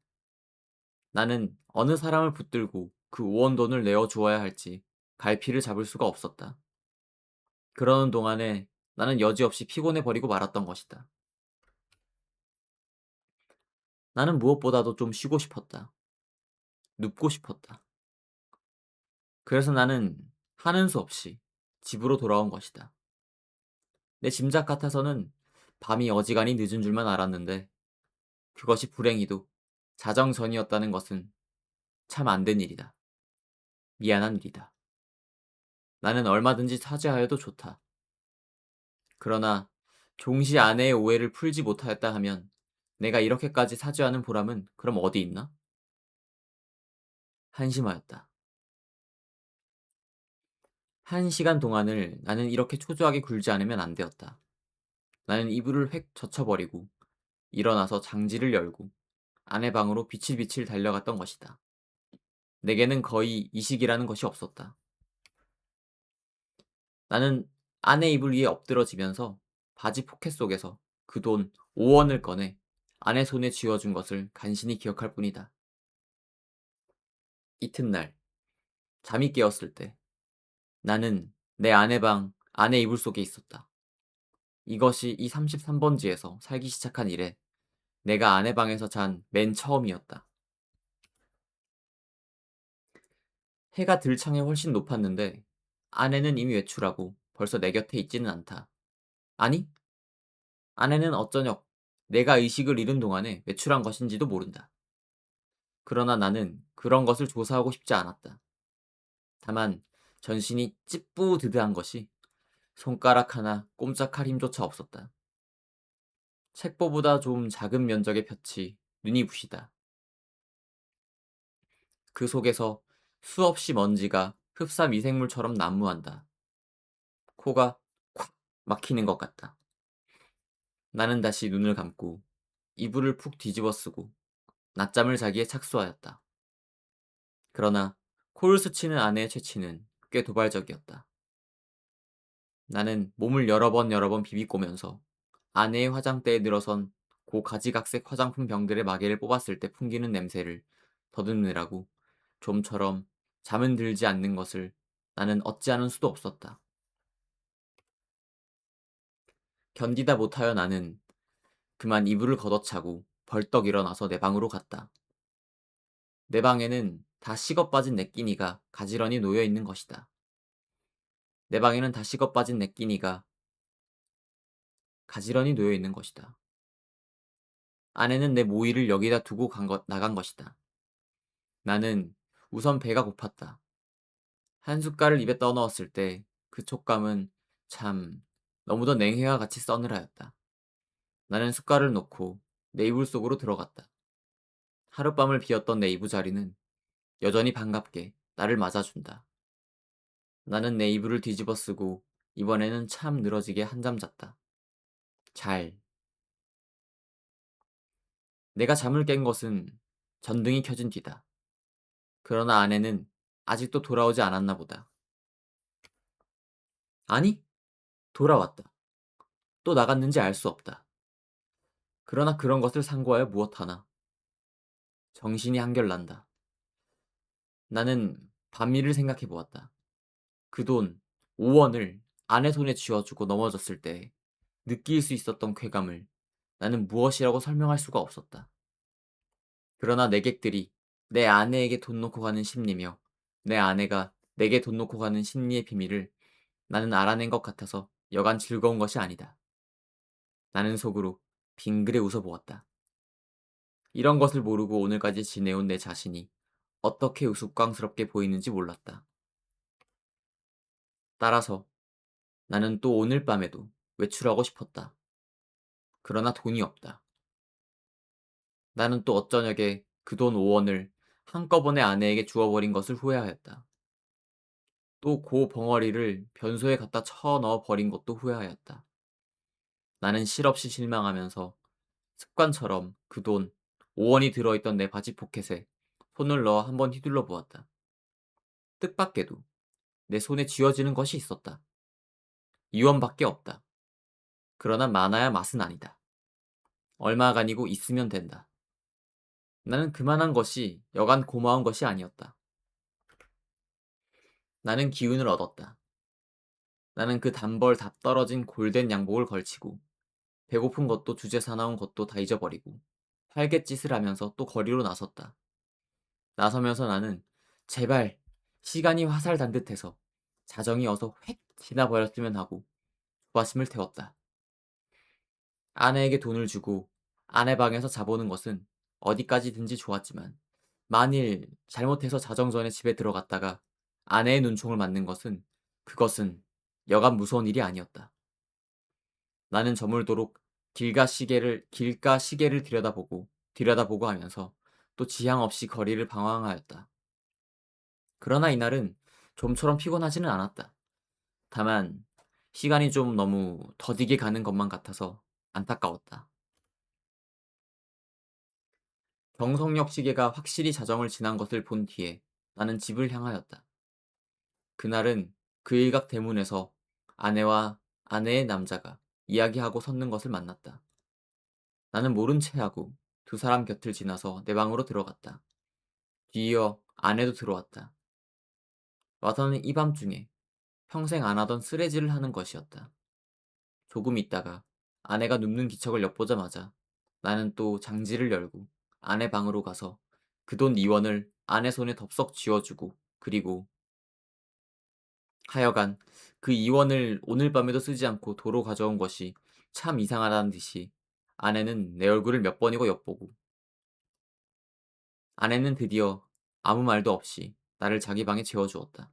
나는 어느 사람을 붙들고 그 5원 돈을 내어 주어야 할지 갈피를 잡을 수가 없었다. 그러는 동안에 나는 여지없이 피곤해 버리고 말았던 것이다. 나는 무엇보다도 좀 쉬고 싶었다. 눕고 싶었다. 그래서 나는 하는 수 없이 집으로 돌아온 것이다. 내 짐작 같아서는 밤이 어지간히 늦은 줄만 알았는데 그것이 불행히도 자정 전이었다는 것은 참 안 된 일이다. 미안한 일이다. 나는 얼마든지 사죄하여도 좋다. 그러나 종시 아내의 오해를 풀지 못하였다 하면 내가 이렇게까지 사죄하는 보람은 그럼 어디 있나? 한심하였다. 1시간 동안을 나는 이렇게 초조하게 굴지 않으면 안 되었다. 나는 이불을 획 젖혀버리고 일어나서 장지를 열고 아내 방으로 비칠비칠 달려갔던 것이다. 내게는 거의 이식이라는 것이 없었다. 나는 아내 이불 위에 엎드러지면서 바지 포켓 속에서 그 돈 5원을 꺼내 아내 손에 쥐어준 것을 간신히 기억할 뿐이다. 이튿날 잠이 깨었을 때 나는 내 아내 방 아내 이불 속에 있었다. 이것이 이 33번지에서 살기 시작한 이래 내가 아내 방에서 잔 맨 처음이었다. 해가 들창에 훨씬 높았는데 아내는 이미 외출하고 벌써 내 곁에 있지는 않다. 아니, 아내는 어쩌녁 내가 의식을 잃은 동안에 외출한 것인지도 모른다. 그러나 나는 그런 것을 조사하고 싶지 않았다. 다만 전신이 찌뿌드드한 것이 손가락 하나 꼼짝할 힘조차 없었다. 책보보다 좀 작은 면적의 볕이 눈이 부시다. 그 속에서 수없이 먼지가 흡사 미생물처럼 난무한다. 코가 콱 막히는 것 같다. 나는 다시 눈을 감고 이불을 푹 뒤집어 쓰고 낮잠을 자기에 착수하였다. 그러나 코를 스치는 아내의 채취는 꽤 도발적이었다. 나는 몸을 여러 번 비비꼬면서 아내의 화장대에 늘어선 고가지각색 화장품 병들의 마개를 뽑았을 때 풍기는 냄새를 더듬느라고 좀처럼 잠은 들지 않는 것을 나는 어찌하는 수도 없었다. 견디다 못하여 나는 그만 이불을 걷어차고 벌떡 일어나서 내 방으로 갔다. 내 방에는 다 식어 빠진 내 끼니가 가지런히 놓여 있는 것이다. 내 방에는 다 식어 빠진 내 끼니가 가지런히 놓여 있는 것이다. 아내는 내 모이를 여기다 두고 나간 것이다. 나는 우선 배가 고팠다. 한 숟갈을 입에 떠넣었을 때 그 촉감은 참 너무도 냉해와 같이 서늘하였다. 나는 숟갈을 놓고 내 이불 속으로 들어갔다. 하룻밤을 비었던 내 이부자리는 여전히 반갑게 나를 맞아준다. 나는 내 이불을 뒤집어 쓰고 이번에는 참 늘어지게 한잠 잤다. 잘. 내가 잠을 깬 것은 전등이 켜진 뒤다. 그러나 아내는 아직도 돌아오지 않았나 보다. 아니, 돌아왔다. 또 나갔는지 알 수 없다. 그러나 그런 것을 상고하여 무엇하나. 정신이 한결난다. 나는 밤일을 생각해 보았다. 그 돈 5원을 아내 손에 쥐어주고 넘어졌을 때 느낄 수 있었던 쾌감을 나는 무엇이라고 설명할 수가 없었다. 그러나 내객들이 내 아내에게 돈 놓고 가는 심리며 내 아내가 내게 돈 놓고 가는 심리의 비밀을 나는 알아낸 것 같아서 여간 즐거운 것이 아니다. 나는 속으로 빙그레 웃어보았다. 이런 것을 모르고 오늘까지 지내온 내 자신이 어떻게 우스꽝스럽게 보이는지 몰랐다. 따라서 나는 또 오늘 밤에도 외출하고 싶었다. 그러나 돈이 없다. 나는 또 어쩌냐게 그 돈 5원을 한꺼번에 아내에게 주어버린 것을 후회하였다. 또 그 벙어리를 변소에 갖다 쳐넣어 버린 것도 후회하였다. 나는 실없이 실망하면서 습관처럼 그 돈 5원이 들어있던 내 바지 포켓에 손을 넣어 한번 휘둘러 보았다. 뜻밖에도 내 손에 쥐어지는 것이 있었다. 2원밖에 없다. 그러나 많아야 맛은 아니다. 얼마간이고 있으면 된다. 나는 그만한 것이 여간 고마운 것이 아니었다. 나는 기운을 얻었다. 나는 그 단벌 다 떨어진 골덴 양복을 걸치고 배고픈 것도 주제 사나운 것도 다 잊어버리고 활갯짓을 하면서 또 거리로 나섰다. 나서면서 나는 제발 시간이 화살 단 듯해서 자정이 어서 획 지나버렸으면 하고 조바심을 태웠다. 아내에게 돈을 주고 아내 방에서 자보는 것은 어디까지든지 좋았지만 만일 잘못해서 자정 전에 집에 들어갔다가 아내의 눈총을 맞는 것은 그것은 여간 무서운 일이 아니었다. 나는 저물도록 길가 시계를 들여다보고 하면서 또 지향 없이 거리를 방황하였다. 그러나 이날은 좀처럼 피곤하지는 않았다. 다만 시간이 좀 너무 더디게 가는 것만 같아서 안타까웠다. 경성역 시계가 확실히 자정을 지난 것을 본 뒤에 나는 집을 향하였다. 그날은 그 일각 대문에서 아내와 아내의 남자가 이야기하고 섰는 것을 만났다. 나는 모른 체하고 두 사람 곁을 지나서 내 방으로 들어갔다. 뒤이어 아내도 들어왔다. 와서는 이 밤중에 평생 안 하던 쓰레질을 하는 것이었다. 조금 있다가 아내가 눕는 기척을 엿보자마자 나는 또 장지를 열고 아내 방으로 가서 그 돈 2원을 아내 손에 덥석 쥐어주고 그리고 하여간 그 2원을 오늘 밤에도 쓰지 않고 도로 가져온 것이 참 이상하다는 듯이 아내는 내 얼굴을 몇 번이고 엿보고 아내는 드디어 아무 말도 없이 나를 자기 방에 재워주었다.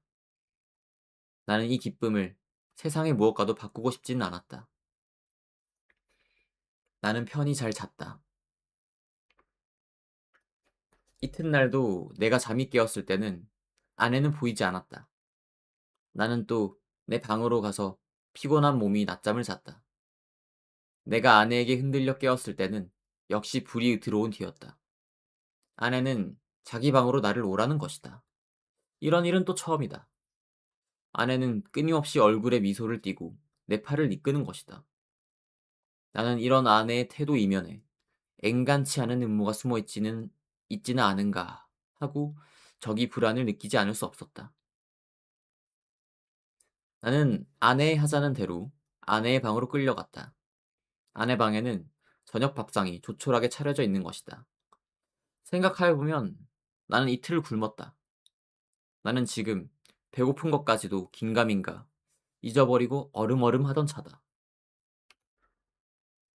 나는 이 기쁨을 세상의 무엇과도 바꾸고 싶지는 않았다. 나는 편히 잘 잤다. 이튿날도 내가 잠이 깨었을 때는 아내는 보이지 않았다. 나는 또 내 방으로 가서 피곤한 몸이 낮잠을 잤다. 내가 아내에게 흔들려 깨었을 때는 역시 불이 들어온 뒤였다. 아내는 자기 방으로 나를 오라는 것이다. 이런 일은 또 처음이다. 아내는 끊임없이 얼굴에 미소를 띠고 내 팔을 이끄는 것이다. 나는 이런 아내의 태도 이면에 앵간치 않은 음모가 있지는 않은가 하고 적이 불안을 느끼지 않을 수 없었다. 나는 아내의 하자는 대로 아내의 방으로 끌려갔다. 아내 방에는 저녁 밥상이 조촐하게 차려져 있는 것이다. 생각하여보면 나는 이틀을 굶었다. 나는 지금 배고픈 것까지도 긴가민가 잊어버리고 얼음얼음 하던 차다.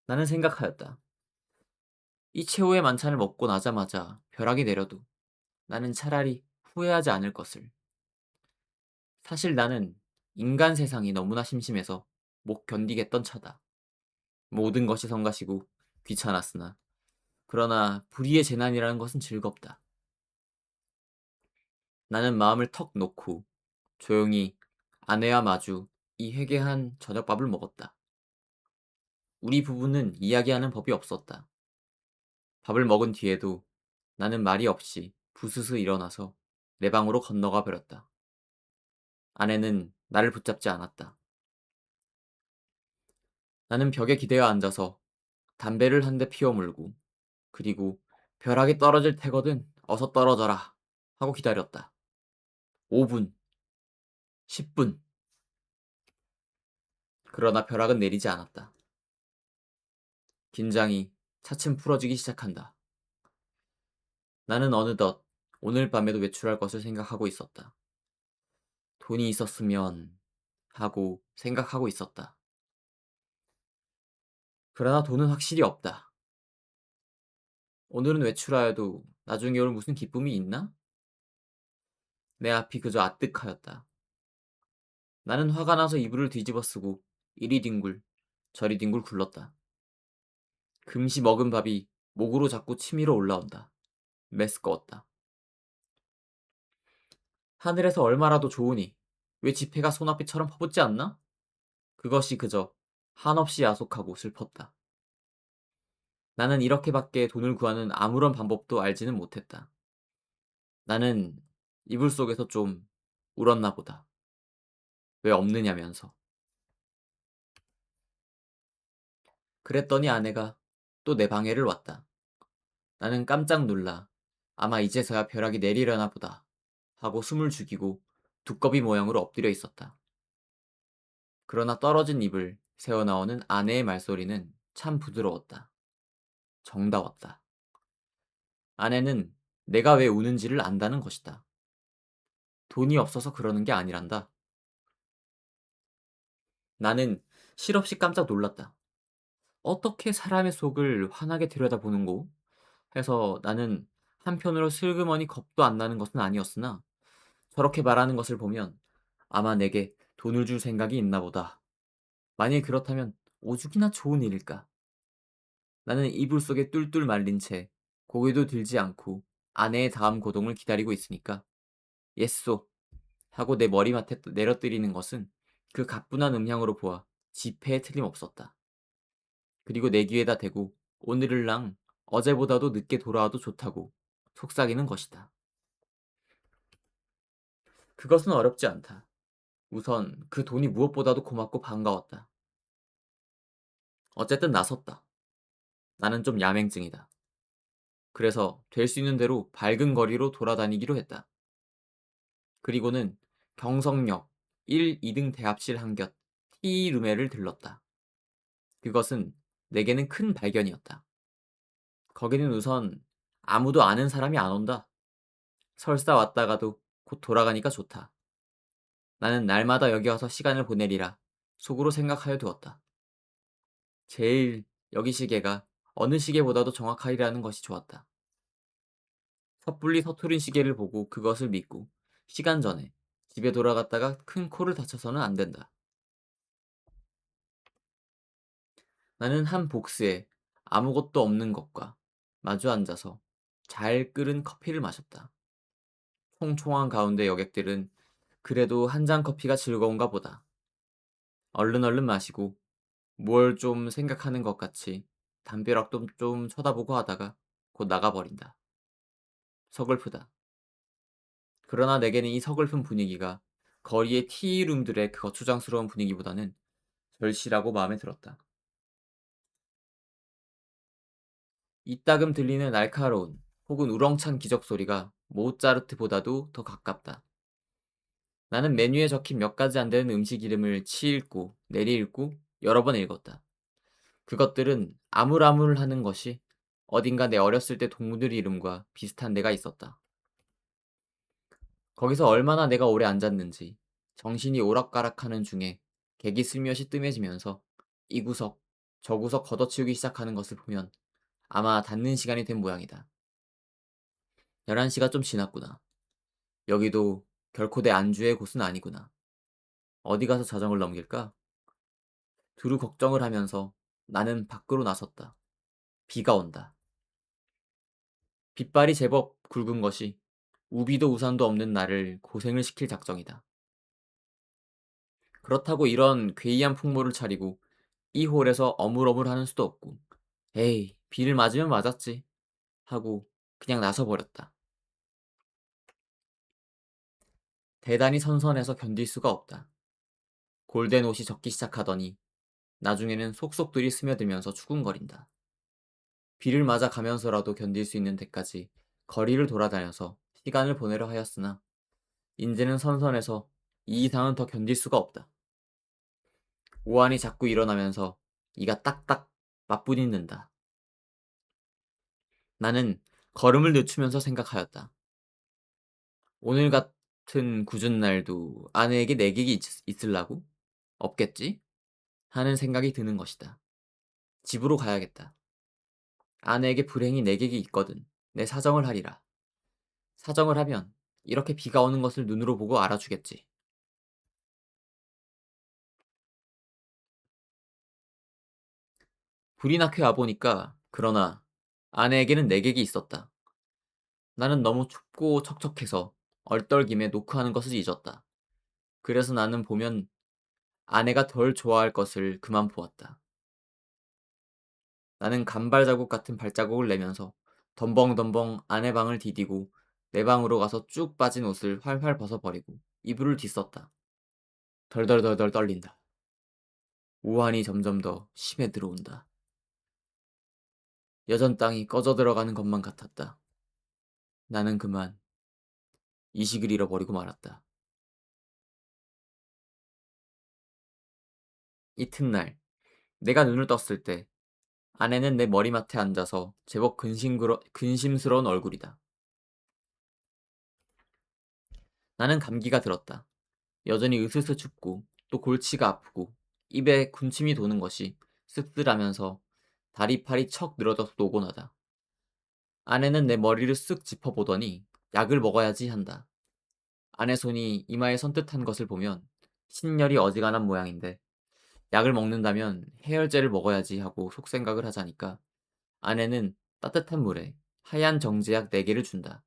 나는 생각하였다. 이 최후의 만찬을 먹고 나자마자 벼락이 내려도 나는 차라리 후회하지 않을 것을. 사실 나는 인간 세상이 너무나 심심해서 못 견디겠던 차다. 모든 것이 성가시고 귀찮았으나 그러나 불의의 재난이라는 것은 즐겁다. 나는 마음을 턱 놓고 조용히 아내와 마주 이 회개한 저녁밥을 먹었다. 우리 부부는 이야기하는 법이 없었다. 밥을 먹은 뒤에도 나는 말이 없이 부스스 일어나서 내 방으로 건너가 버렸다. 아내는 나를 붙잡지 않았다. 나는 벽에 기대어 앉아서 담배를 한 대 피워 물고 그리고 벼락이 떨어질 테거든 어서 떨어져라 하고 기다렸다. 5분, 10분. 그러나 벼락은 내리지 않았다. 긴장이 차츰 풀어지기 시작한다. 나는 어느덧 오늘 밤에도 외출할 것을 생각하고 있었다. 돈이 있었으면 하고 생각하고 있었다. 그러나 돈은 확실히 없다. 오늘은 외출하여도 나중에 올 무슨 기쁨이 있나? 내 앞이 그저 아뜩하였다. 나는 화가 나서 이불을 뒤집어 쓰고 이리 뒹굴 저리 뒹굴 굴렀다. 금시 먹은 밥이 목으로 자꾸 치밀어 올라온다. 메스꺼웠다. 하늘에서 얼마라도 좋으니 왜 지폐가 손앞에처럼 퍼붓지 않나? 그것이 그저 한없이 야속하고 슬펐다. 나는 이렇게밖에 돈을 구하는 아무런 방법도 알지는 못했다. 나는 이불 속에서 좀 울었나 보다. 왜 없느냐면서. 그랬더니 아내가 또 내 방해를 왔다. 나는 깜짝 놀라 아마 이제서야 벼락이 내리려나 보다 하고 숨을 죽이고 두꺼비 모양으로 엎드려 있었다. 그러나 떨어진 입을 새어나오는 아내의 말소리는 참 부드러웠다. 정다웠다. 아내는 내가 왜 우는지를 안다는 것이다. 돈이 없어서 그러는 게 아니란다. 나는 실없이 깜짝 놀랐다. 어떻게 사람의 속을 환하게 들여다보는고? 해서 나는 한편으로 슬그머니 겁도 안 나는 것은 아니었으나 저렇게 말하는 것을 보면 아마 내게 돈을 줄 생각이 있나 보다. 만일 그렇다면 오죽이나 좋은 일일까? 나는 이불 속에 뚫뚫 말린 채 고개도 들지 않고 아내의 다음 고동을 기다리고 있으니까 예쏘 하고 내 머리맡에 내려뜨리는 것은 그 가뿐한 음향으로 보아 지폐에 틀림없었다. 그리고 내 귀에다 대고 오늘을랑 어제보다도 늦게 돌아와도 좋다고 속삭이는 것이다. 그것은 어렵지 않다. 우선 그 돈이 무엇보다도 고맙고 반가웠다. 어쨌든 나섰다. 나는 좀 야맹증이다. 그래서 될 수 있는 대로 밝은 거리로 돌아다니기로 했다. 그리고는 경성역 1, 2등 대합실 한곁 티룸메를 들렀다. 그것은 내게는 큰 발견이었다. 거기는 우선 아무도 아는 사람이 안 온다. 설사 왔다가도 곧 돌아가니까 좋다. 나는 날마다 여기 와서 시간을 보내리라 속으로 생각하여 두었다. 제일 여기 시계가 어느 시계보다도 정확하리라는 것이 좋았다. 섣불리 서투른 시계를 보고 그것을 믿고 시간 전에 집에 돌아갔다가 큰 코를 다쳐서는 안 된다. 나는 한 복스에 아무것도 없는 것과 마주 앉아서 잘 끓은 커피를 마셨다. 총총한 가운데 여객들은 그래도 한 잔 커피가 즐거운가 보다. 얼른 얼른 마시고 뭘 좀 생각하는 것 같이 담벼락도 좀 쳐다보고 하다가 곧 나가버린다. 서글프다. 그러나 내게는 이 서글픈 분위기가 거리의 티룸들의 그 거추장스러운 분위기보다는 절실하고 마음에 들었다. 이따금 들리는 날카로운 혹은 우렁찬 기적 소리가 모차르트보다도 더 가깝다. 나는 메뉴에 적힌 몇 가지 안 되는 음식 이름을 치읽고 내리읽고 여러 번 읽었다. 그것들은 아물아물하는 것이 어딘가 내 어렸을 때 동무들 이름과 비슷한 데가 있었다. 거기서 얼마나 내가 오래 앉았는지 정신이 오락가락하는 중에 객이 슬며시 뜸해지면서 이 구석 저 구석 걷어치우기 시작하는 것을 보면 아마 닫는 시간이 된 모양이다. 11시가 좀 지났구나. 여기도 결코 내 안주의 곳은 아니구나. 어디 가서 자정을 넘길까? 두루 걱정을 하면서 나는 밖으로 나섰다. 비가 온다. 빗발이 제법 굵은 것이 우비도 우산도 없는 나를 고생을 시킬 작정이다. 그렇다고 이런 괴이한 풍모를 차리고 이 홀에서 어물어물하는 수도 없고 에이 비를 맞으면 맞았지 하고 그냥 나서버렸다. 대단히 선선해서 견딜 수가 없다. 골덴 옷이 젖기 시작하더니 나중에는 속속들이 스며들면서 추궁거린다. 비를 맞아 가면서라도 견딜 수 있는 데까지 거리를 돌아다녀서 시간을 보내려 하였으나 인제는 선선해서 이 이상은 더 견딜 수가 없다. 오한이 자꾸 일어나면서 이가 딱딱 맞부딪는다. 나는 걸음을 늦추면서 생각하였다. 오늘 같은 궂은 날도 아내에게 내객이 있을라고? 없겠지? 하는 생각이 드는 것이다. 집으로 가야겠다. 아내에게 불행히 내객이 있거든. 내 사정을 하리라. 사정을 하면 이렇게 비가 오는 것을 눈으로 보고 알아주겠지. 불이 나게 와보니까 그러나 아내에게는 내객이 있었다. 나는 너무 춥고 척척해서 얼떨김에 노크하는 것을 잊었다. 그래서 나는 보면 아내가 덜 좋아할 것을 그만 보았다. 나는 간발 자국 같은 발자국을 내면서 덤벙덤벙 아내 방을 디디고 내 방으로 가서 쭉 빠진 옷을 활활 벗어버리고 이불을 뒤썼다. 덜덜덜덜 떨린다. 우환이 점점 더 심해 들어온다. 여전 땅이 꺼져 들어가는 것만 같았다. 나는 그만 이식을 잃어버리고 말았다. 이튿날 내가 눈을 떴을 때 아내는 내 머리맡에 앉아서 제법 근심스러운 얼굴이다. 나는 감기가 들었다. 여전히 으스스 춥고 또 골치가 아프고 입에 군침이 도는 것이 씁쓸하면서 다리팔이 척 늘어져서 노곤하다. 아내는 내 머리를 쓱 짚어보더니 약을 먹어야지 한다. 아내 손이 이마에 선뜻한 것을 보면 신열이 어지간한 모양인데 약을 먹는다면 해열제를 먹어야지 하고 속생각을 하자니까 아내는 따뜻한 물에 하얀 정제약 4개를 준다.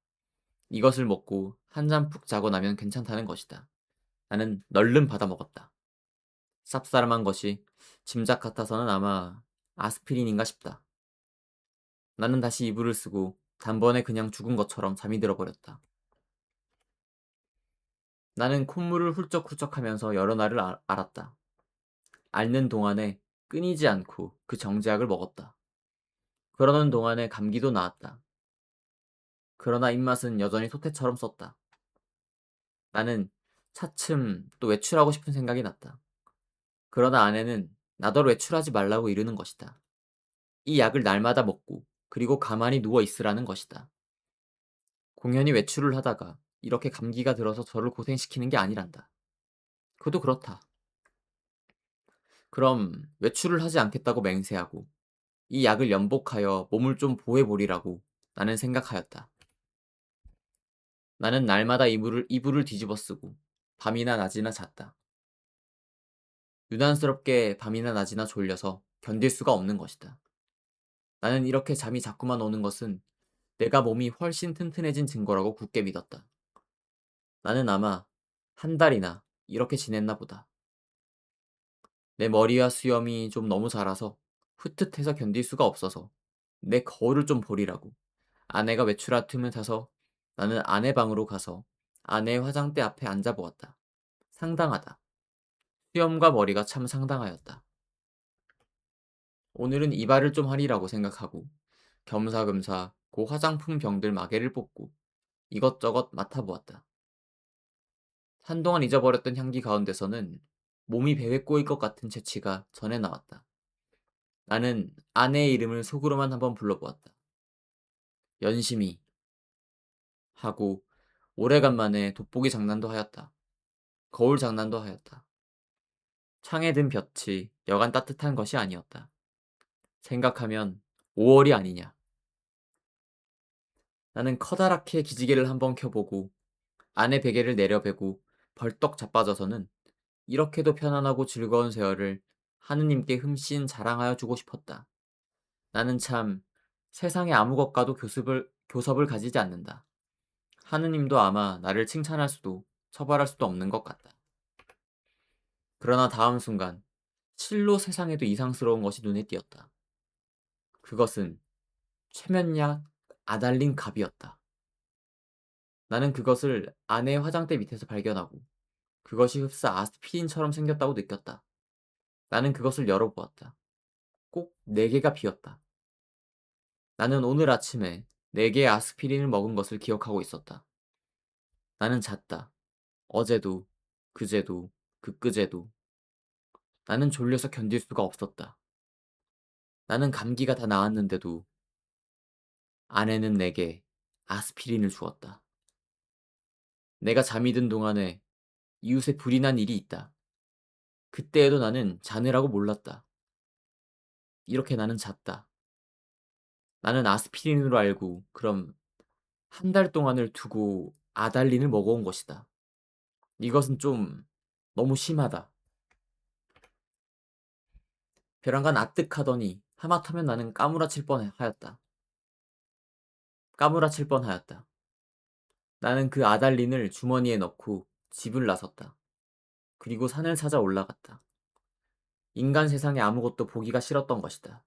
이것을 먹고 한 잠 푹 자고 나면 괜찮다는 것이다. 나는 널름 받아 먹었다. 쌉싸름한 것이 짐작 같아서는 아마 아스피린인가 싶다. 나는 다시 이불을 쓰고 단번에 그냥 죽은 것처럼 잠이 들어버렸다. 나는 콧물을 훌쩍훌쩍하면서 여러 날을 앓았다. 앓는 동안에 끊이지 않고 그 정제약을 먹었다. 그러는 동안에 감기도 나았다. 그러나 입맛은 여전히 소태처럼 썼다. 나는 차츰 또 외출하고 싶은 생각이 났다. 그러나 아내는 나더러 외출하지 말라고 이르는 것이다. 이 약을 날마다 먹고 그리고 가만히 누워 있으라는 것이다. 공연히 외출을 하다가 이렇게 감기가 들어서 저를 고생시키는 게 아니란다. 그도 그렇다. 그럼 외출을 하지 않겠다고 맹세하고 이 약을 연복하여 몸을 좀 보호해보리라고 나는 생각하였다. 나는 날마다 이불을 뒤집어 쓰고 밤이나 낮이나 잤다. 유난스럽게 밤이나 낮이나 졸려서 견딜 수가 없는 것이다. 나는 이렇게 잠이 자꾸만 오는 것은 내가 몸이 훨씬 튼튼해진 증거라고 굳게 믿었다. 나는 아마 한 달이나 이렇게 지냈나 보다. 내 머리와 수염이 좀 너무 자라서 흩트해서 견딜 수가 없어서 내 거울을 좀 보리라고 아내가 외출할 틈을 타서 나는 아내 방으로 가서 아내의 화장대 앞에 앉아보았다. 상당하다. 수염과 머리가 참 상당하였다. 오늘은 이발을 좀 하리라고 생각하고 겸사겸사 그 화장품 병들 마개를 뽑고 이것저것 맡아보았다. 한동안 잊어버렸던 향기 가운데서는 몸이 베베 꼬일 것 같은 재치가 전해 나왔다. 나는 아내의 이름을 속으로만 한번 불러보았다. 연심이 하고 오래간만에 돋보기 장난도 하였다. 거울 장난도 하였다. 창에 든 볕이 여간 따뜻한 것이 아니었다. 생각하면 5월이 아니냐. 나는 커다랗게 기지개를 한번 켜보고 아내 베개를 내려베고 벌떡 자빠져서는 이렇게도 편안하고 즐거운 세월을 하느님께 흠씬 자랑하여 주고 싶었다. 나는 참 세상에 아무 것과도 교섭을 가지지 않는다. 하느님도 아마 나를 칭찬할 수도 처벌할 수도 없는 것 같다. 그러나 다음 순간 실로 세상에도 이상스러운 것이 눈에 띄었다. 그것은 최면약 아달린 갑이었다. 나는 그것을 아내의 화장대 밑에서 발견하고 그것이 흡사 아스피린처럼 생겼다고 느꼈다. 나는 그것을 열어보았다. 꼭 4개가 비었다. 나는 오늘 아침에 4개의 아스피린을 먹은 것을 기억하고 있었다. 나는 잤다. 어제도, 그제도, 그끄제도. 나는 졸려서 견딜 수가 없었다. 나는 감기가 다 나았는데도 아내는 내게 아스피린을 주었다. 내가 잠이 든 동안에 이웃에 불이 난 일이 있다. 그때에도 나는 자느라고 몰랐다. 이렇게 나는 잤다. 나는 아스피린으로 알고 그럼 한 달 동안을 두고 아달린을 먹어온 것이다. 이것은 좀 너무 심하다. 벼랑간 아뜩하더니 하마터면 나는 까무라칠 뻔하였다. 까무라칠 뻔하였다. 나는 그 아달린을 주머니에 넣고 집을 나섰다. 그리고 산을 찾아 올라갔다. 인간 세상에 아무것도 보기가 싫었던 것이다.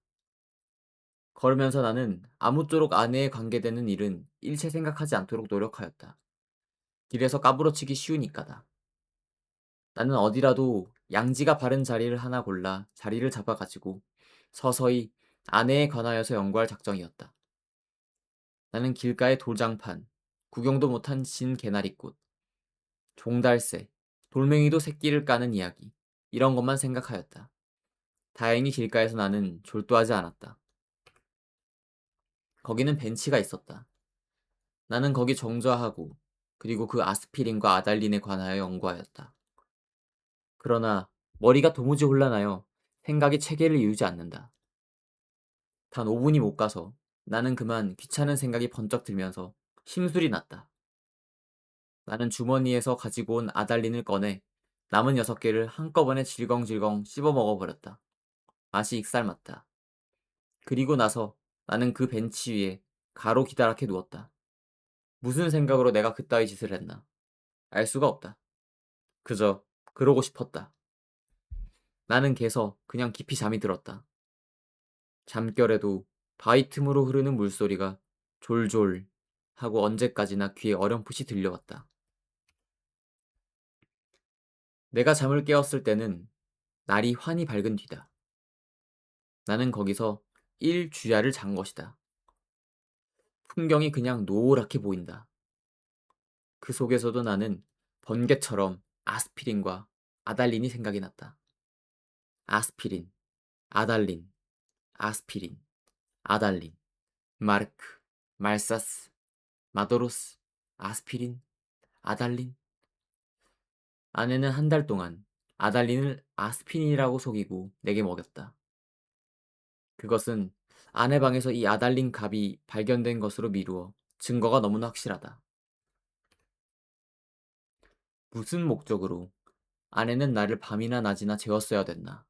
걸으면서 나는 아무쪼록 아내에 관계되는 일은 일체 생각하지 않도록 노력하였다. 길에서 까부러치기 쉬우니까다. 나는 어디라도 양지가 바른 자리를 하나 골라 자리를 잡아가지고 서서히 아내에 관하여서 연구할 작정이었다. 나는 길가의 돌장판, 구경도 못한 진 개나리꽃, 종달새, 돌멩이도 새끼를 까는 이야기, 이런 것만 생각하였다. 다행히 길가에서 나는 졸도하지 않았다. 거기는 벤치가 있었다. 나는 거기 정좌하고 그리고 그 아스피린과 아달린에 관하여 연구하였다. 그러나 머리가 도무지 혼란하여 생각이 체계를 이루지 않는다. 단 5분이 못 가서 나는 그만 귀찮은 생각이 번쩍 들면서 심술이 났다. 나는 주머니에서 가지고 온 아달린을 꺼내 남은 6개를 한꺼번에 질겅질겅 씹어 먹어버렸다. 맛이 익살맞다. 그리고 나서 나는 그 벤치 위에 가로 기다랗게 누웠다. 무슨 생각으로 내가 그따위 짓을 했나? 알 수가 없다. 그저 그러고 싶었다. 나는 개서 그냥 깊이 잠이 들었다. 잠결에도 바위 틈으로 흐르는 물소리가 졸졸 하고 언제까지나 귀에 어렴풋이 들려왔다. 내가 잠을 깨었을 때는 날이 환히 밝은 뒤다. 나는 거기서 1주야를 잔 것이다. 풍경이 그냥 노랗게 보인다. 그 속에서도 나는 번개처럼 아스피린과 아달린이 생각이 났다. 아스피린, 아달린, 아스피린, 아달린, 마르크, 말사스, 마도로스, 아스피린, 아달린. 아내는 한 달 동안 아달린을 아스피린이라고 속이고 내게 먹였다. 그것은 아내 방에서 이 아달린 갑이 발견된 것으로 미루어 증거가 너무나 확실하다. 무슨 목적으로 아내는 나를 밤이나 낮이나 재웠어야 됐나?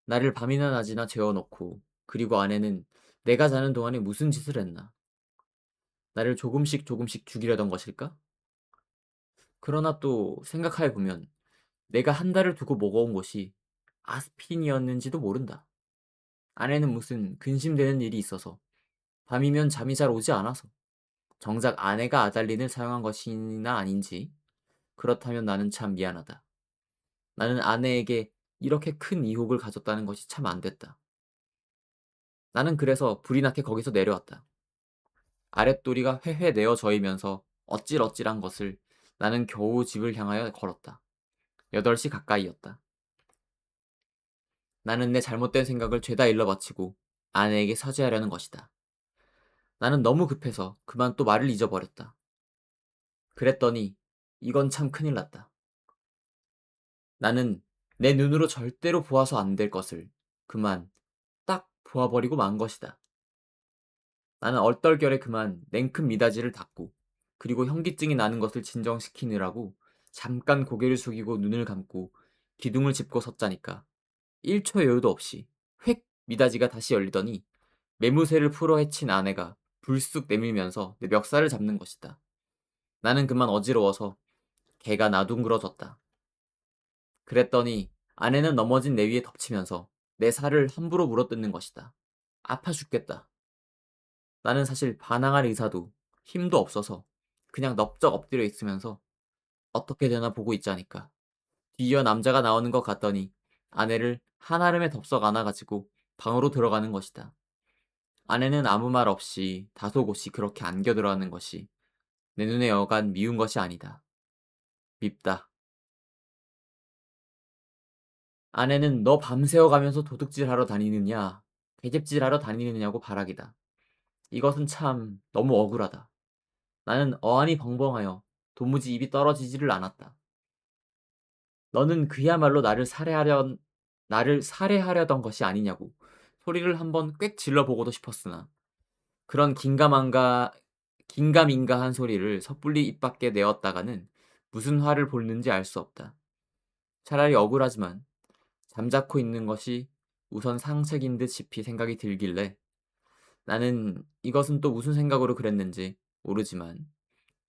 나를 밤이나 낮이나 재워놓고 그리고 아내는 내가 자는 동안에 무슨 짓을 했나? 나를 조금씩 조금씩 죽이려던 것일까? 그러나 또 생각해 보면 내가 한 달을 두고 먹어온 것이 아스피린이었는지도 모른다. 아내는 무슨 근심되는 일이 있어서 밤이면 잠이 잘 오지 않아서 정작 아내가 아달린을 사용한 것이나 아닌지 그렇다면 나는 참 미안하다. 나는 아내에게 이렇게 큰 이혹을 가졌다는 것이 참 안 됐다. 나는 그래서 불이 나게 거기서 내려왔다. 아랫도리가 회회 내어 저이면서 어찔어찔한 것을 나는 겨우 집을 향하여 걸었다. 8시 가까이였다. 나는 내 잘못된 생각을 죄다 일러바치고 아내에게 사죄하려는 것이다. 나는 너무 급해서 그만 또 말을 잊어버렸다. 그랬더니 이건 참 큰일 났다. 나는 내 눈으로 절대로 보아서 안 될 것을 그만 딱 보아버리고 만 것이다. 나는 얼떨결에 그만 냉큼 미닫이를 닫고 그리고 현기증이 나는 것을 진정시키느라고 잠깐 고개를 숙이고 눈을 감고 기둥을 짚고 섰자니까 1초 여유도 없이 휙 미닫이가 다시 열리더니 매무새를 풀어 헤친 아내가 불쑥 내밀면서 내 멱살을 잡는 것이다. 나는 그만 어지러워서 개가 나둥그러졌다. 그랬더니 아내는 넘어진 내 위에 덮치면서 내 살을 함부로 물어뜯는 것이다. 아파 죽겠다. 나는 사실 반항할 의사도 힘도 없어서 그냥 넙적 엎드려 있으면서 어떻게 되나 보고 있자니까. 뒤이어 남자가 나오는 것 같더니 아내를 한아름에 덥석 안아가지고 방으로 들어가는 것이다. 아내는 아무 말 없이 다소곳이 그렇게 안겨 들어가는 것이 내 눈에 여간 미운 것이 아니다. 밉다. 아내는 너 밤새워 가면서 도둑질하러 다니느냐, 계집질하러 다니느냐고 발악이다. 이것은 참 너무 억울하다. 나는 어안이 벙벙하여 도무지 입이 떨어지지를 않았다. 너는 그야말로 나를 살해하려던 것이 아니냐고 소리를 한번 꽥 질러보고도 싶었으나 그런 긴가민가한 소리를 섣불리 입 밖에 내었다가는 무슨 화를 볼는지 알 수 없다. 차라리 억울하지만 잠자코 있는 것이 우선 상책인 듯 싶이 생각이 들길래 나는 이것은 또 무슨 생각으로 그랬는지 모르지만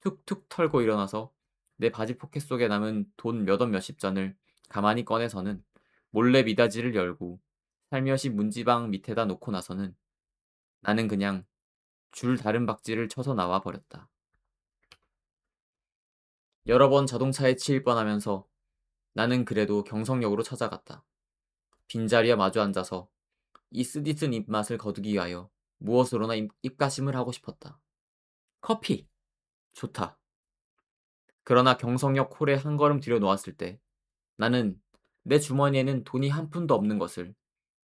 툭툭 털고 일어나서 내 바지 포켓 속에 남은 돈 몇십 전을 가만히 꺼내서는 몰래 미닫이를 열고 살며시 문지방 밑에다 놓고 나서는 나는 그냥 줄 다른 박지를 쳐서 나와 버렸다. 여러 번 자동차에 치일 뻔하면서 나는 그래도 경성역으로 찾아갔다. 빈자리에 마주 앉아서 이 쓰디쓴 입맛을 거두기 위하여 무엇으로나 입가심을 하고 싶었다. 커피! 좋다. 그러나 경성역 홀에 한 걸음 들여놓았을 때 나는 내 주머니에는 돈이 한 푼도 없는 것을,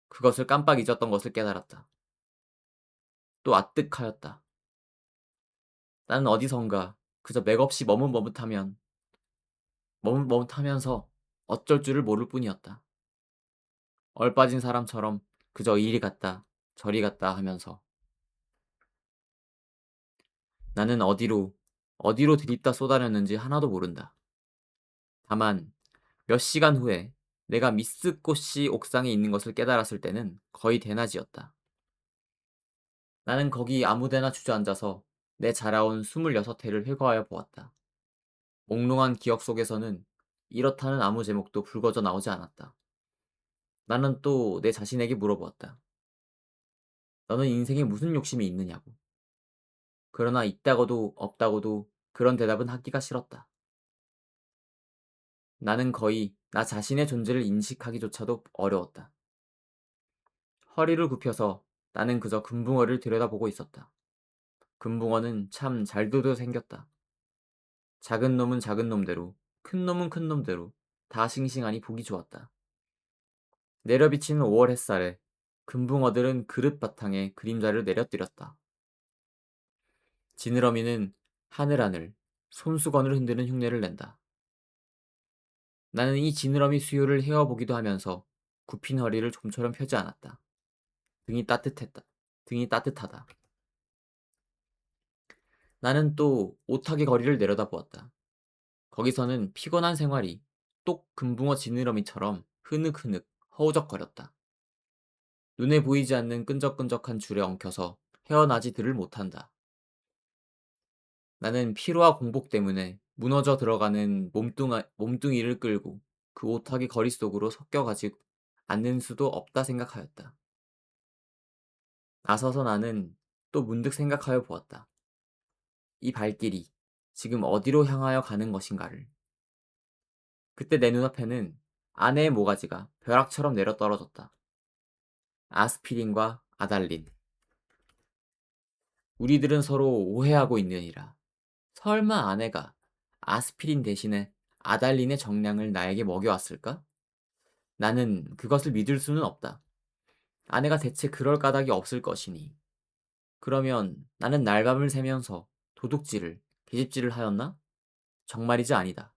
그것을 깜빡 잊었던 것을 깨달았다. 또 아뜩하였다. 나는 어디선가 그저 맥없이 머뭇머뭇하면서 어쩔 줄을 모를 뿐이었다. 얼빠진 사람처럼 그저 이리 갔다 저리 갔다 하면서 나는 어디로 들이다 쏟아냈는지 하나도 모른다. 다만 몇 시간 후에 내가 미쓰꽃이 옥상에 있는 것을 깨달았을 때는 거의 대낮이었다. 나는 거기 아무데나 주저앉아서 내 자라온 26회를 회고하여 보았다. 몽롱한 기억 속에서는 이렇다는 아무 제목도 불거져 나오지 않았다. 나는 또 내 자신에게 물어보았다. 너는 인생에 무슨 욕심이 있느냐고. 그러나 있다고도 없다고도 그런 대답은 하기가 싫었다. 나는 거의 나 자신의 존재를 인식하기조차도 어려웠다. 허리를 굽혀서 나는 그저 금붕어를 들여다보고 있었다. 금붕어는 참 잘도도 생겼다. 작은 놈은 작은 놈대로, 큰 놈은 큰 놈대로 다 싱싱하니 보기 좋았다. 내려비치는 5월 햇살에 금붕어들은 그릇 바탕에 그림자를 내려뜨렸다. 지느러미는 하늘하늘 손수건을 흔드는 흉내를 낸다. 나는 이 지느러미 수요를 헤어보기도 하면서 굽힌 허리를 좀처럼 펴지 않았다. 등이 따뜻했다. 등이 따뜻하다. 나는 또 오타기 거리를 내려다보았다. 거기서는 피곤한 생활이 똑 금붕어 지느러미처럼 흐느흐느 허우적거렸다. 눈에 보이지 않는 끈적끈적한 줄에 엉켜서 헤어나지들을 못한다. 나는 피로와 공복 때문에 무너져 들어가는 몸뚱이를 끌고 그 오타기 거리 속으로 섞여가지 않는 수도 없다 생각하였다. 나서서 나는 또 문득 생각하여 보았다. 이 발길이 지금 어디로 향하여 가는 것인가를. 그때 내 눈앞에는 아내의 모가지가 벼락처럼 내려 떨어졌다. 아스피린과 아달린. 우리들은 서로 오해하고 있느니라. 설마 아내가 아스피린 대신에 아달린의 정량을 나에게 먹여왔을까? 나는 그것을 믿을 수는 없다. 아내가 대체 그럴 까닭이 없을 것이니. 그러면 나는 날밤을 새면서 계집질을 하였나? 정말이지 아니다.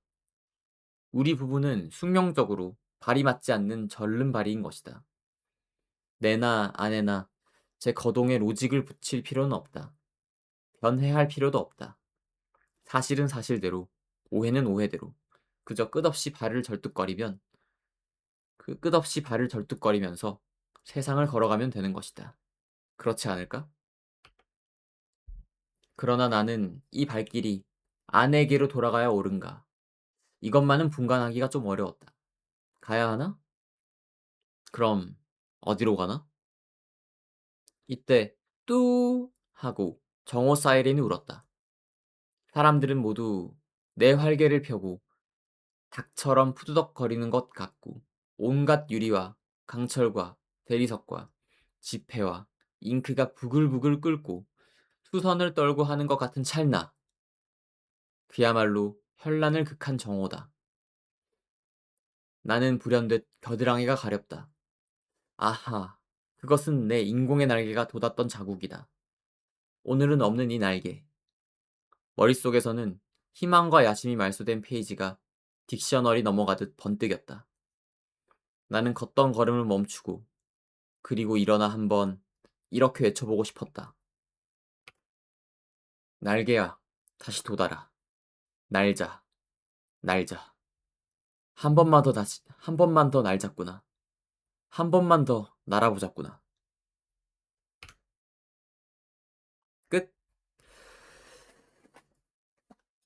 우리 부부는 숙명적으로 발이 맞지 않는 절름발이인 것이다. 내나 아내나 제 거동에 로직을 붙일 필요는 없다. 변해할 필요도 없다. 사실은 사실대로, 오해는 오해대로, 그저 끝없이 발을 절뚝거리면서 세상을 걸어가면 되는 것이다. 그렇지 않을까? 그러나 나는 이 발길이 아내에게로 돌아가야 옳은가? 이것만은 분간하기가 좀 어려웠다. 가야 하나? 그럼 어디로 가나? 이때 뚜 하고 정오 사이렌이 울었다. 사람들은 모두 내 활개를 펴고 닭처럼 푸드덕거리는 것 같고 온갖 유리와 강철과 대리석과 지폐와 잉크가 부글부글 끓고 수선을 떨고 하는 것 같은 찰나. 그야말로 현란을 극한 정오다. 나는 불현듯 겨드랑이가 가렵다. 아하, 그것은 내 인공의 날개가 돋았던 자국이다. 오늘은 없는 이 날개. 머릿속에서는 희망과 야심이 말소된 페이지가 딕셔너리 넘어가듯 번뜩였다. 나는 걷던 걸음을 멈추고 그리고 일어나 한번 이렇게 외쳐보고 싶었다. 날개야, 다시 돋아라. 날자, 날자. 한 번만 더 날잡구나. 한 번만 더 날아보자꾸나. 끝.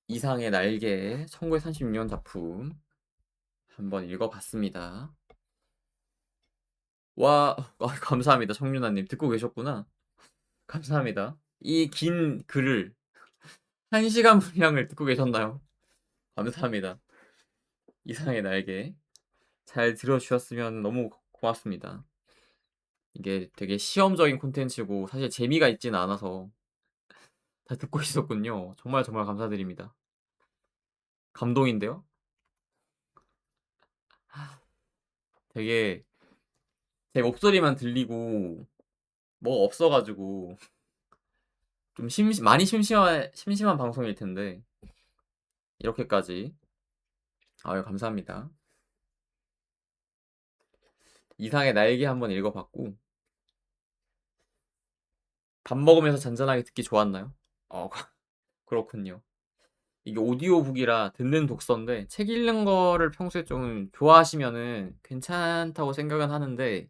이상의 날개 1936년 작품 한번 읽어봤습니다. 와, 감사합니다. 청윤아님 듣고 계셨구나. 감사합니다. 이 긴 글을 1시간 분량을 듣고 계셨나요? 감사합니다. 이상의 날개 잘 들어주셨으면 너무 고맙습니다. 이게 되게 시험적인 콘텐츠고 사실 재미가 있지는 않아서 다 듣고 있었군요. 정말 정말 감사드립니다. 감동인데요? 되게 제 목소리만 들리고 뭐가 없어가지고 좀 많이 심심한 방송일 텐데 이렇게까지 아유 감사합니다. 이상의 날개 한번 읽어봤고 밥 먹으면서 잔잔하게 듣기 좋았나요? 어 그렇군요. 이게 오디오북이라 듣는 독서인데 책 읽는 거를 평소에 좀 좋아하시면은 괜찮다고 생각은 하는데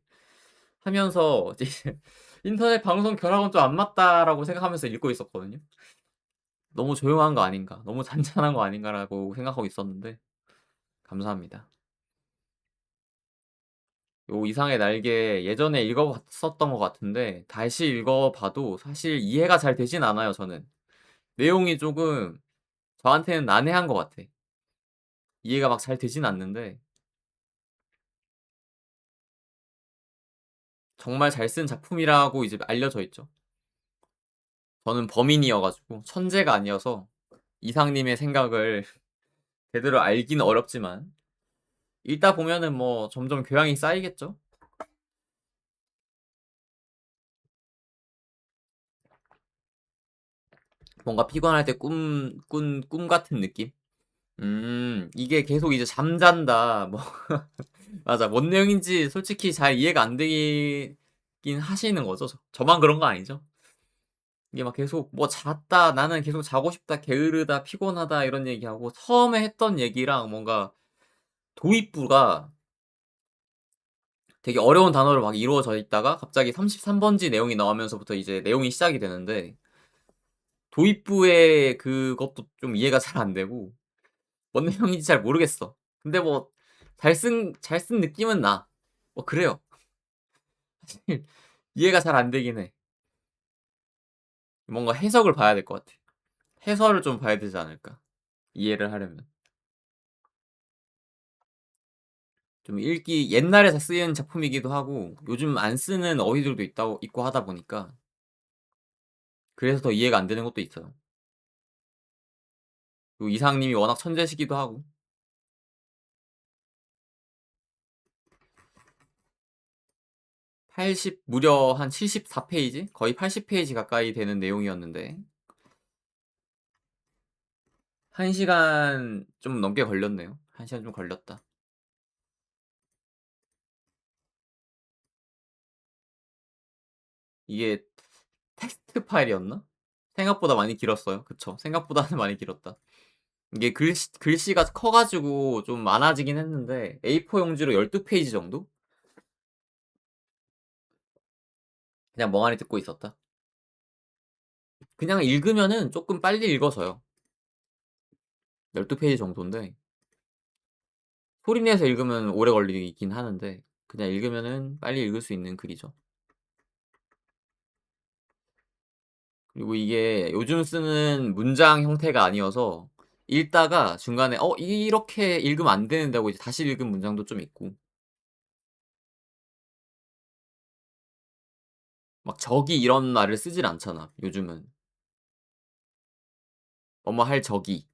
하면서 이제 인터넷 방송 결합은 좀 안 맞다라고 생각하면서 읽고 있었거든요. 너무 조용한 거 아닌가, 너무 잔잔한 거 아닌가라고 생각하고 있었는데 감사합니다. 요 이상의 날개 예전에 읽어봤었던 것 같은데 다시 읽어봐도 사실 이해가 잘 되진 않아요, 저는. 내용이 조금 저한테는 난해한 것 같아. 이해가 막 잘 되진 않는데 정말 잘 쓴 작품이라고 이제 알려져 있죠. 저는 범인이어 가지고 천재가 아니어서 이상님의 생각을 제대로 알기는 어렵지만 읽다 보면은 뭐 점점 교양이 쌓이겠죠? 뭔가 피곤할 때 꿈 같은 느낌? 이게 계속 이제 잠잔다. 뭐, 맞아. 뭔 내용인지 솔직히 잘 이해가 안 되긴 하시는 거죠. 저만 그런 거 아니죠? 이게 막 계속 뭐 잤다, 나는 계속 자고 싶다, 게으르다, 피곤하다, 이런 얘기하고 처음에 했던 얘기랑 뭔가 도입부가 되게 어려운 단어로 막 이루어져 있다가 갑자기 33번지 내용이 나오면서부터 이제 내용이 시작이 되는데 도입부의 그것도 좀 이해가 잘 안 되고 뭔 내용인지 잘 모르겠어. 근데 뭐 잘 쓴 느낌은 나. 뭐 그래요. 사실 이해가 잘 안 되긴 해. 뭔가 해석을 봐야 될 것 같아. 해설을 좀 봐야 되지 않을까? 이해를 하려면. 좀 읽기 옛날에 다 쓰인 작품이기도 하고 요즘 안 쓰는 어휘들도 있고 하다 보니까 그래서 더 이해가 안 되는 것도 있어요. 그리고 이상님이 워낙 천재시기도 하고 무려 한 74페이지? 거의 80페이지 가까이 되는 내용이었는데 1시간 좀 넘게 걸렸네요. 1시간 좀 걸렸다. 이게 텍스트 파일이었나? 생각보다 많이 길었어요. 그쵸. 생각보다는 많이 길었다. 이게 글씨가 커 가지고 좀 많아지긴 했는데 A4 용지로 12페이지 정도? 그냥 멍하니 듣고 있었다. 그냥 읽으면은 쪼끔 빨리 읽어져요. 12페이지 정도인데 소리 내서 읽으면 오래 걸리긴 하는데 그냥 읽으면은 빨리 읽을 수 있는 글이죠. 그리고 이게 요즘 쓰는 문장 형태가 아니어서 읽다가 중간에 '어 이렇게 읽으면 안 되는데.' 하고 이제 다시 읽은 문장도 좀 있고 막 "저기." 이런 말을 쓰질 않잖아 요즘은. "뭐뭐 할 저기."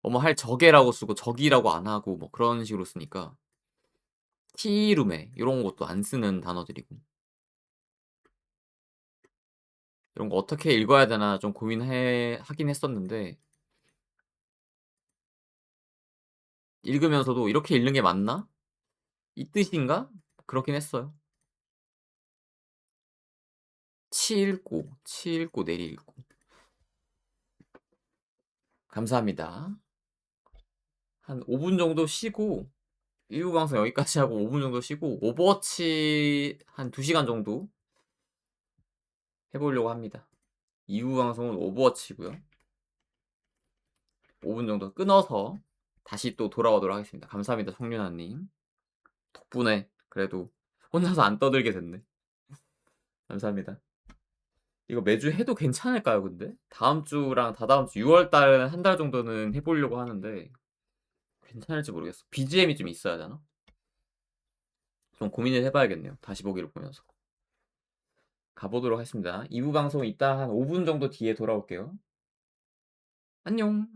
뭐뭐 할 저게라고 쓰고 저기라고 안 하고 뭐 그런 식으로 쓰니까 티룸에 요런 것도 안 쓰는 단어들이고 이런 거 어떻게 읽어야 되나 좀 고민해 하긴 했었는데 읽으면서도 '이렇게 읽는 게 맞나? 이 뜻인가?' 그렇긴 했어요. 치 읽고, 치 읽고 내리 읽고. 감사합니다. 한 5분 정도 쉬고 1부 방송 여기까지 하고 5분 정도 쉬고 오버워치 한 2 시간 정도 해 보려고 합니다. 2부 방송은 오버워치고요. 5분 정도 끊어서 다시 또 돌아오도록 하겠습니다. 감사합니다, 송윤아 님. 덕분에 그래도 혼자서 안 떠들게 됐네. 감사합니다. 이거 매주 해도 괜찮을까요 근데? 다음 주랑 다다음 주 6월 달에는 한 달 정도는 해 보려고 하는데 괜찮을지 모르겠어. BGM이 좀 있어야 되나? 좀 고민을 해 봐야겠네요, 다시 보기를 보면서. 가 보도록 하겠습니다. 2부 방송 이따 한 5분 정도 뒤에 돌아올게요. 안녕.